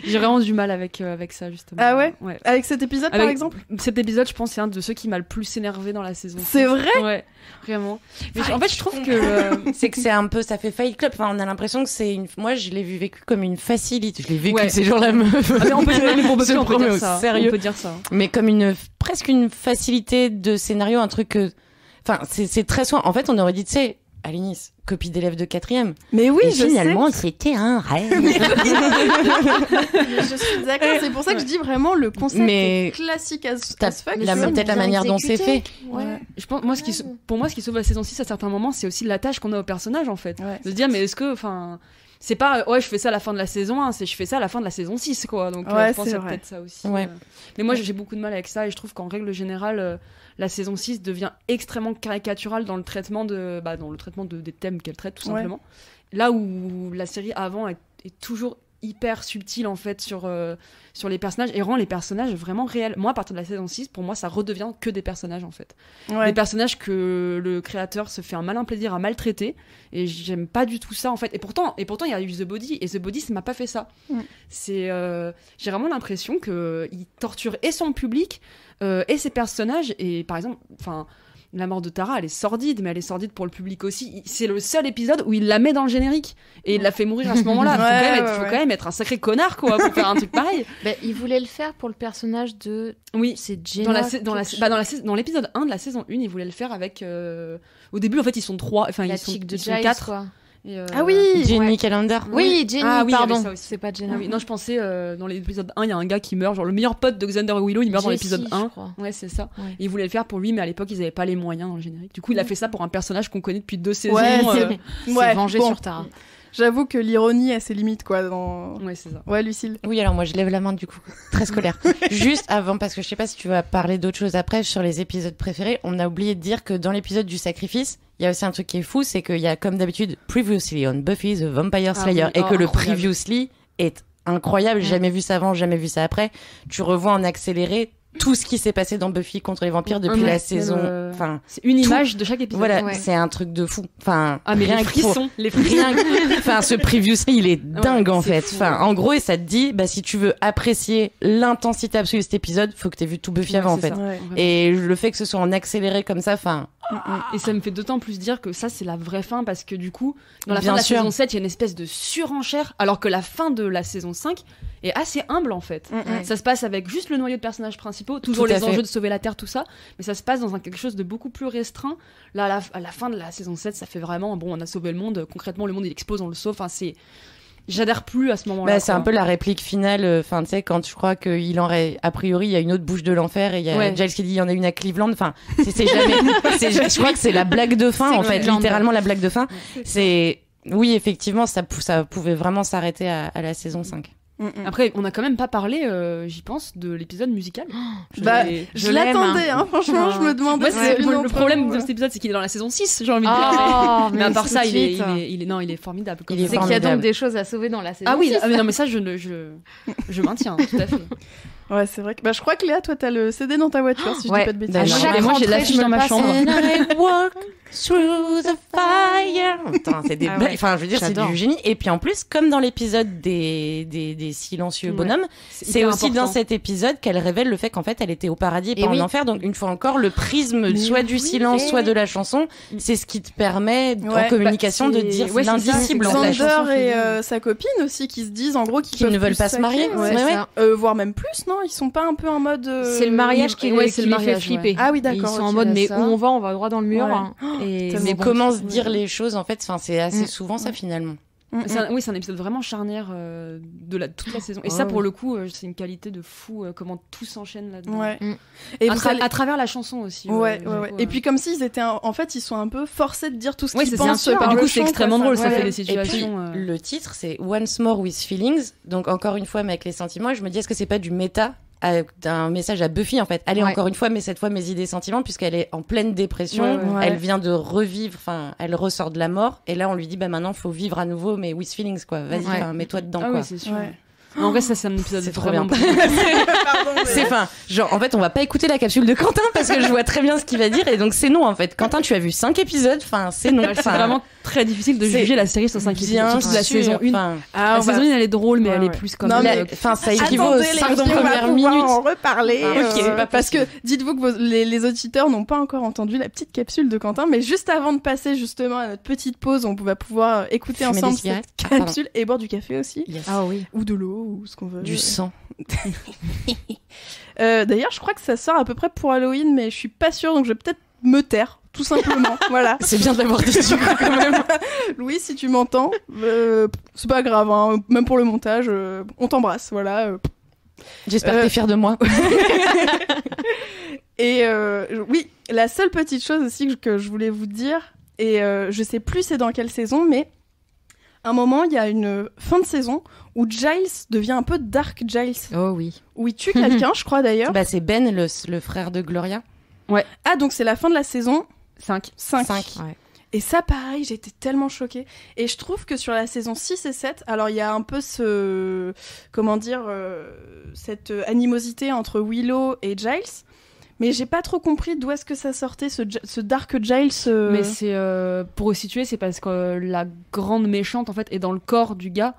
Speaker 4: J'ai vraiment du mal avec ça, justement.
Speaker 1: Ah ouais, avec cet épisode, par exemple?
Speaker 4: Cet épisode, je pense, c'est un de ceux qui m'a le plus énervé dans la saison.
Speaker 1: C'est vrai?
Speaker 4: Ouais, vraiment. Mais en fait, je trouve que...
Speaker 3: c'est que c'est un peu... Ça fait Fight Club. Enfin, on a l'impression que c'est une... Moi, je l'ai vécu comme une facilité. Je l'ai vécu ces jours-là, meuf.
Speaker 4: Mais on peut dire ça.
Speaker 3: Sérieux.
Speaker 4: On peut dire ça.
Speaker 3: Mais comme presque une facilité de scénario, un truc que... Enfin, c'est très soin. En fait, on aurait dit, tu sais, Alénis, copie d'élève de 4e.
Speaker 1: Mais oui,
Speaker 3: finalement, c'était un rêve.
Speaker 1: Je suis d'accord, c'est pour ça que je dis vraiment le concept est classique as fuck.
Speaker 3: Peut-être la manière dont c'est fait.
Speaker 4: Ouais. Je pense, pour moi, ce qui sauve la saison 6 à certains moments, c'est aussi l'attache qu'on a au personnage, en fait. De se dire, mais est-ce que, c'est pas, je fais ça à la fin de la saison 1, c'est je fais ça à la fin de la saison 6, quoi. Donc, je pense que c'est peut-être ça aussi.
Speaker 3: Ouais.
Speaker 4: Mais moi, j'ai beaucoup de mal avec ça, et je trouve qu'en règle générale, la saison 6 devient extrêmement caricaturale dans le traitement des thèmes qu'elle traite, tout simplement. Là où la série avant est toujours hyper subtile, en fait, sur les personnages, et rend les personnages vraiment réels. Moi, à partir de la saison 6, pour moi, ça redevient que des personnages, en fait. Des personnages que le créateur se fait un malin plaisir à maltraiter, et j'aime pas du tout ça, en fait. Et pourtant, il y a eu The Body, et The Body, ça m'a pas fait ça. J'ai vraiment l'impression qu'il torture et son public, et ses personnages, et par exemple, la mort de Tara, elle est sordide, mais elle est sordide pour le public aussi. C'est le seul épisode où il la met dans le générique et il la fait mourir à ce moment-là. Faut quand même être un sacré connard, quoi, pour faire un truc pareil.
Speaker 5: Il voulait le faire pour le personnage de.
Speaker 4: Oui,
Speaker 5: c'est Jenna.
Speaker 4: Dans l'épisode 1 de la saison 1, il voulait le faire avec. Au début, en fait, ils sont 3. Enfin, ils sont 4.
Speaker 5: Quoi.
Speaker 1: Ah oui,
Speaker 3: Jenny Calendar.
Speaker 5: Oui, Jenny, pardon.
Speaker 4: C'est pas Jenna. Ah oui. Non, je pensais dans l'épisode 1, il y a un gars qui meurt, genre le meilleur pote de Xander et Willow, il meurt dans l'épisode 1. Ouais, c'est ça. Ouais. Et il voulait le faire pour lui, mais à l'époque, ils avaient pas les moyens dans le générique. Du coup, il a fait ça pour un personnage qu'on connaît depuis 2 saisons.
Speaker 5: C'est vengé sur Tara.
Speaker 1: J'avoue que l'ironie a ses limites, quoi.
Speaker 4: Ouais, c'est ça.
Speaker 1: Ouais, Lucille.
Speaker 3: Oui, alors moi, je lève la main, du coup. Très scolaire. Juste avant, parce que je sais pas si tu vas parler d'autre chose après, sur les épisodes préférés, on a oublié de dire que dans l'épisode du sacrifice, il y a aussi un truc qui est fou, c'est qu'il y a, comme d'habitude, Previously on Buffy the Vampire Slayer, et que le Previously est incroyable. J'ai jamais vu ça avant, jamais vu ça après. Tu revois en accéléré tout ce qui s'est passé dans Buffy contre les vampires depuis la saison. Enfin,
Speaker 4: c'est une image de chaque épisode.
Speaker 3: Voilà, c'est un truc de fou. Enfin,
Speaker 4: mais rien les frissons.
Speaker 3: Enfin, ce Previously, il est dingue en fait. Enfin, en gros, et ça te dit, si tu veux apprécier l'intensité absolue de cet épisode, faut que t'aies vu tout Buffy avant en fait. Et le fait que ce soit en accéléré comme ça, enfin.
Speaker 4: Et ça me fait d'autant plus dire que ça c'est la vraie fin, parce que du coup dans la fin de la saison 7 il y a une espèce de surenchère, alors que la fin de la saison 5 est assez humble en fait. Ça se passe avec juste le noyau de personnages principaux, toujours les enjeux de sauver la Terre, tout ça, mais ça se passe dans quelque chose de beaucoup plus restreint. Là à la fin de la saison 7 ça fait vraiment on a sauvé le monde, concrètement le monde il explose, on le sauve, enfin c'est... J'adhère plus à ce moment-là.
Speaker 3: C'est un peu la réplique finale. Enfin, tu sais, quand je crois qu'il en aurait, a priori, il y a une autre bouche de l'enfer et il y a Giles qui dit il y en a une à Cleveland. Enfin, c'est jamais. Je crois que c'est la blague de fin, en fait, littéralement la blague de fin. Oui, effectivement, ça pouvait vraiment s'arrêter à la saison 5.
Speaker 4: Après, on n'a quand même pas parlé, j'y pense, de l'épisode musical.
Speaker 1: Je l'attendais, franchement, je me demandais.
Speaker 4: Le problème de cet épisode, c'est qu'il est dans la saison 6, j'ai envie de dire. Mais à part ça, il est formidable.
Speaker 5: C'est qu'il y a donc des choses à sauver dans la saison 6.
Speaker 4: Ah oui, non, mais ça, je maintiens, tout à fait.
Speaker 1: Ouais, c'est vrai que je crois que Léa, toi, t'as le CD dans ta voiture, si je dis pas de bêtises.
Speaker 4: Moi, j'ai de l'affiche dans ma chambre.
Speaker 3: Through the fire. Putain, c'est des blagues. Enfin, je veux dire, c'est du génie. Et puis en plus, comme dans l'épisode des silencieux bonhommes, c'est aussi dans cet épisode qu'elle révèle le fait qu'en fait, elle était au paradis et pas en enfer. Donc une fois encore, le prisme soit du silence, soit de la chanson, c'est ce qui te permet en communication de dire l'indicible.
Speaker 1: Xander et sa copine aussi qui se disent en gros qu'ils
Speaker 3: ne veulent pas se marier,
Speaker 1: voire même plus, non? Ils sont pas un peu en mode.
Speaker 5: C'est le mariage qui les fait flipper.
Speaker 1: Ah oui, d'accord.
Speaker 5: Ils sont en mode mais où on va droit dans le mur.
Speaker 3: Mais comment se dire les choses, en fait, c'est assez souvent ça finalement.
Speaker 4: C'est un épisode vraiment charnière de toute la saison. Et ça, pour le coup, c'est une qualité de fou, comment tout s'enchaîne là-dedans. Et à travers la chanson aussi.
Speaker 1: Et puis comme s'ils étaient, en fait, ils sont un peu forcés de dire tout ce qu'ils pensent.
Speaker 4: Du coup, c'est extrêmement drôle, ça fait des situations.
Speaker 3: Et puis, le titre, c'est Once More with Feelings. Donc encore une fois, mais avec les sentiments. Et je me dis, est-ce que c'est pas du méta? Un message à Buffy en fait. Allez encore une fois, mais cette fois mes idées et sentiments, puisqu'elle est en pleine dépression, elle vient de revivre, enfin elle ressort de la mort, et là on lui dit maintenant faut vivre à nouveau, mais with feelings quoi. Vas-y, mets-toi dedans quoi.
Speaker 4: Oui, c'est sûr. En vrai, ça c'est un épisode
Speaker 3: trop bien. C'est genre en fait on va pas écouter la capsule de Quentin parce que je vois très bien ce qu'il va dire, et donc c'est non en fait. Quentin, tu as vu 5 épisodes, c'est non.
Speaker 4: C'est vraiment très difficile de juger la série sur 5 épisodes, surtout la saison 1. La saison 1 elle est drôle, mais elle est plus comme
Speaker 3: ça équivaut aux 5 premières minutes.
Speaker 1: On va en reparler parce que dites-vous que les auditeurs n'ont pas encore entendu la petite capsule de Quentin, mais juste avant de passer justement à notre petite pause, on va pouvoir écouter ensemble cette capsule et boire du café aussi.
Speaker 5: Ah oui.
Speaker 1: Ou de l'eau ou ce qu'on veut.
Speaker 3: Du sang.
Speaker 1: D'ailleurs, je crois que ça sort à peu près pour Halloween, mais je suis pas sûre, donc je vais peut-être me taire, tout simplement. Voilà.
Speaker 3: C'est bien de l'avoir dit quand même.
Speaker 1: Louis, si tu m'entends, c'est pas grave, même pour le montage, on t'embrasse, voilà.
Speaker 3: J'espère que t'es fière de moi.
Speaker 1: Et oui, la seule petite chose aussi que je voulais vous dire, et je sais plus c'est dans quelle saison, mais à un moment, il y a une fin de saison où Giles devient un peu Dark Giles.
Speaker 5: Oh oui.
Speaker 1: Où il tue quelqu'un, je crois d'ailleurs.
Speaker 3: C'est Ben, le frère de Gloria.
Speaker 1: Ouais. Ah, donc c'est la fin de la saison
Speaker 4: 5.
Speaker 1: Ouais. Et ça, pareil, j'étais tellement choquée. Et je trouve que sur la saison 6 et 7, alors il y a un peu cette animosité entre Willow et Giles. Mais j'ai pas trop compris d'où est-ce que ça sortait, ce Dark Giles.
Speaker 4: Mais c'est pour resituer, c'est parce que la grande méchante en fait est dans le corps du gars.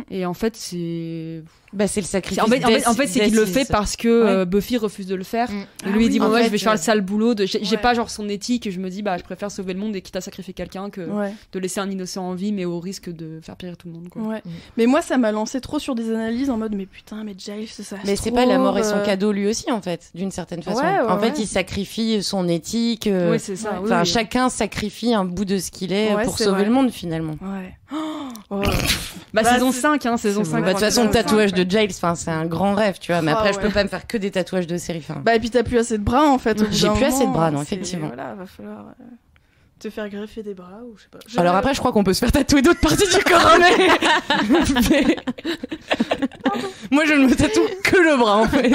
Speaker 4: Et en fait, c'est
Speaker 3: le sacrifice.
Speaker 4: En fait, c'est qu'il le fait parce que Buffy refuse de le faire. Lui, il dit je vais faire le sale boulot. J'ai pas genre son éthique. Et je me dis, je préfère sauver le monde et quitte à sacrifier quelqu'un que de laisser un innocent en vie, mais au risque de faire périr tout le monde. Quoi.
Speaker 1: Mais moi, ça m'a lancé trop sur des analyses en mode, mais putain, mais Giles, ça.
Speaker 3: Mais c'est pas la mort et son cadeau lui aussi, en fait, d'une certaine façon. En fait, il sacrifie son éthique.
Speaker 4: Oui, c'est ça.
Speaker 3: Chacun sacrifie un bout de ce qu'il est pour sauver le monde, finalement.
Speaker 4: Saison 5, saison 5.
Speaker 3: De toute façon, le tatouage de Giles, c'est un grand rêve, tu vois. Mais après, je peux pas me faire que des tatouages de série.
Speaker 1: Et puis t'as plus assez de bras, en fait.
Speaker 3: J'ai plus assez de bras, non, effectivement.
Speaker 1: Voilà, va falloir te faire greffer des bras ou je sais pas.
Speaker 3: Alors après, je crois qu'on peut se faire tatouer d'autres parties du corps, mais... Moi, je ne me tatoue que le bras, en fait.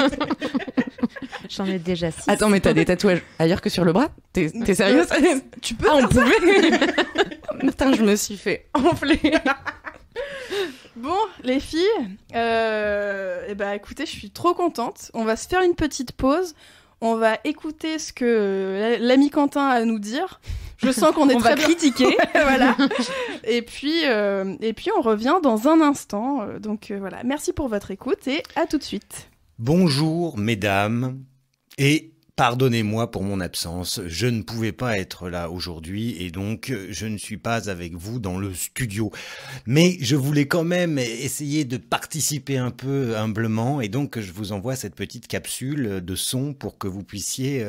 Speaker 5: J'en ai déjà 6.
Speaker 3: Attends, mais t'as des tatouages ailleurs que sur le bras? T'es sérieuse?
Speaker 1: Tu peux
Speaker 3: on pouvait. Putain, je me suis fait enfler.
Speaker 1: Bon, les filles, écoutez, je suis trop contente. On va se faire une petite pause. On va écouter ce que l'ami Quentin a à nous dire. Je sens qu'on est
Speaker 4: on
Speaker 1: très
Speaker 4: va
Speaker 1: bien...
Speaker 4: critiquer.
Speaker 1: Voilà. Et puis, on revient dans un instant. Donc voilà, merci pour votre écoute et à tout de suite.
Speaker 6: Bonjour, mesdames, et pardonnez-moi pour mon absence, je ne pouvais pas être là aujourd'hui et donc je ne suis pas avec vous dans le studio. Mais je voulais quand même essayer de participer un peu humblement et donc je vous envoie cette petite capsule de son pour que vous puissiez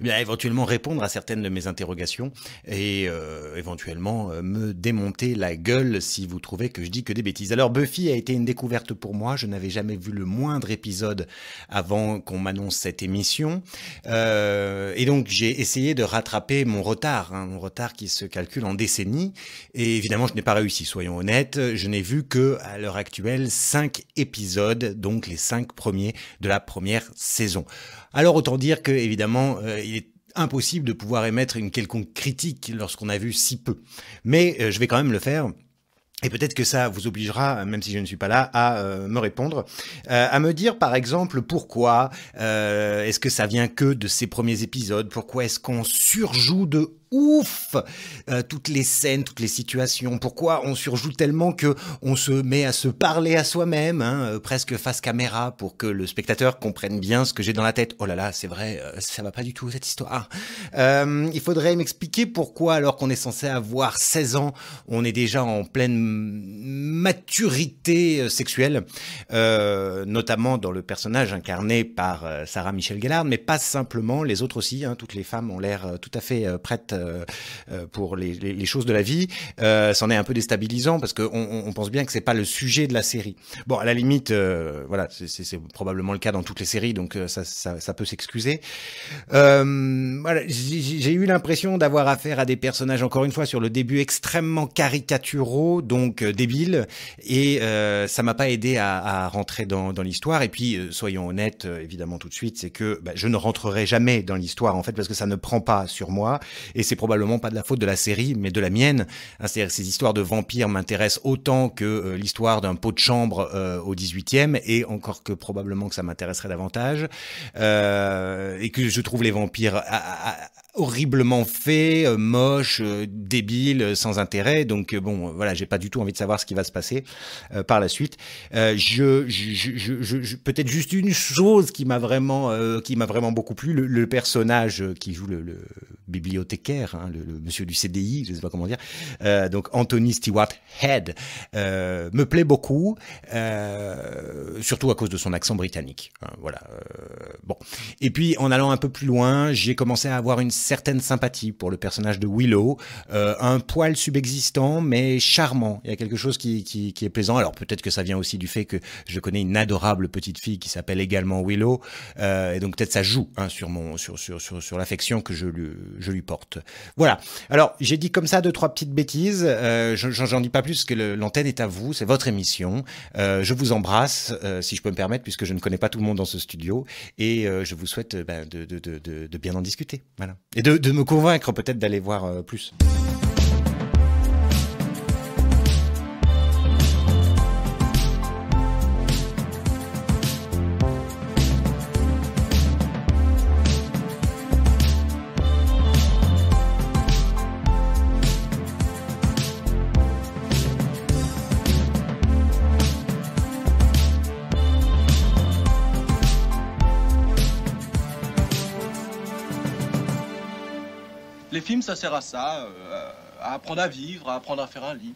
Speaker 6: éventuellement répondre à certaines de mes interrogations et éventuellement me démonter la gueule si vous trouvez que je dis que des bêtises. Alors Buffy a été une découverte pour moi, je n'avais jamais vu le moindre épisode avant qu'on m'annonce cette émission. Et donc j'ai essayé de rattraper mon retard qui se calcule en décennies. Et évidemment, je n'ai pas réussi, soyons honnêtes. Je n'ai vu que, à l'heure actuelle, 5 épisodes, donc les 5 premiers de la première saison. Alors autant dire que, évidemment, il est impossible de pouvoir émettre une quelconque critique lorsqu'on a vu si peu. Mais je vais quand même le faire. Et peut-être que ça vous obligera, même si je ne suis pas là, à me répondre, à me dire par exemple pourquoi est-ce que ça vient que de ces premiers épisodes, pourquoi est-ce qu'on surjoue de ouf toutes les scènes, toutes les situations, pourquoi on surjoue tellement que on se met à se parler à soi-même, presque face caméra pour que le spectateur comprenne bien ce que j'ai dans la tête. Oh là là, c'est vrai, ça va pas du tout cette histoire. Il faudrait m'expliquer pourquoi alors qu'on est censé avoir 16 ans, on est déjà en pleine maturité sexuelle, notamment dans le personnage incarné par Sarah Michelle Gellar, mais pas simplement, les autres aussi, toutes les femmes ont l'air tout à fait prêtes pour les choses de la vie. C'en est un peu déstabilisant parce qu'on pense bien que c'est pas le sujet de la série. Bon, à la limite, voilà, c'est probablement le cas dans toutes les séries, donc ça peut s'excuser. Voilà, j'ai eu l'impression d'avoir affaire à des personnages, encore une fois, sur le début extrêmement caricaturaux, donc débiles, et ça m'a pas aidé à rentrer dans l'histoire. Et puis, soyons honnêtes, évidemment tout de suite, c'est que je ne rentrerai jamais dans l'histoire, en fait, parce que ça ne prend pas sur moi, et c'est probablement pas de la faute de la série, mais de la mienne. C'est-à-dire que ces histoires de vampires m'intéressent autant que l'histoire d'un pot de chambre au 18e, et encore que probablement que ça m'intéresserait davantage, et que je trouve les vampires horriblement faits, moches, débiles, sans intérêt. Donc bon, voilà, j'ai pas du tout envie de savoir ce qui va se passer par la suite. Peut-être juste une chose qui m'a vraiment beaucoup plu, le personnage qui joue le bibliothécaire, le monsieur du CDI, je sais pas comment dire, donc Anthony Stewart Head, me plaît beaucoup, surtout à cause de son accent britannique. Voilà. Bon. Et puis en allant un peu plus loin, j'ai commencé à avoir une certaine sympathie pour le personnage de Willow, un poil subexistant mais charmant. Il y a quelque chose qui est plaisant. Alors peut-être que ça vient aussi du fait que je connais une adorable petite fille qui s'appelle également Willow, et donc peut-être ça joue sur l'affection que je lui porte. Voilà. Alors j'ai dit comme ça 2-3 petites bêtises. J'en dis pas plus parce que l'antenne est à vous, c'est votre émission. Je vous embrasse, si je peux me permettre, puisque je ne connais pas tout le monde dans ce studio, et je vous souhaite de bien en discuter. Voilà. Et de me convaincre peut-être d'aller voir plus.
Speaker 2: Les films, ça sert à ça, à apprendre à vivre, à apprendre à faire un lit.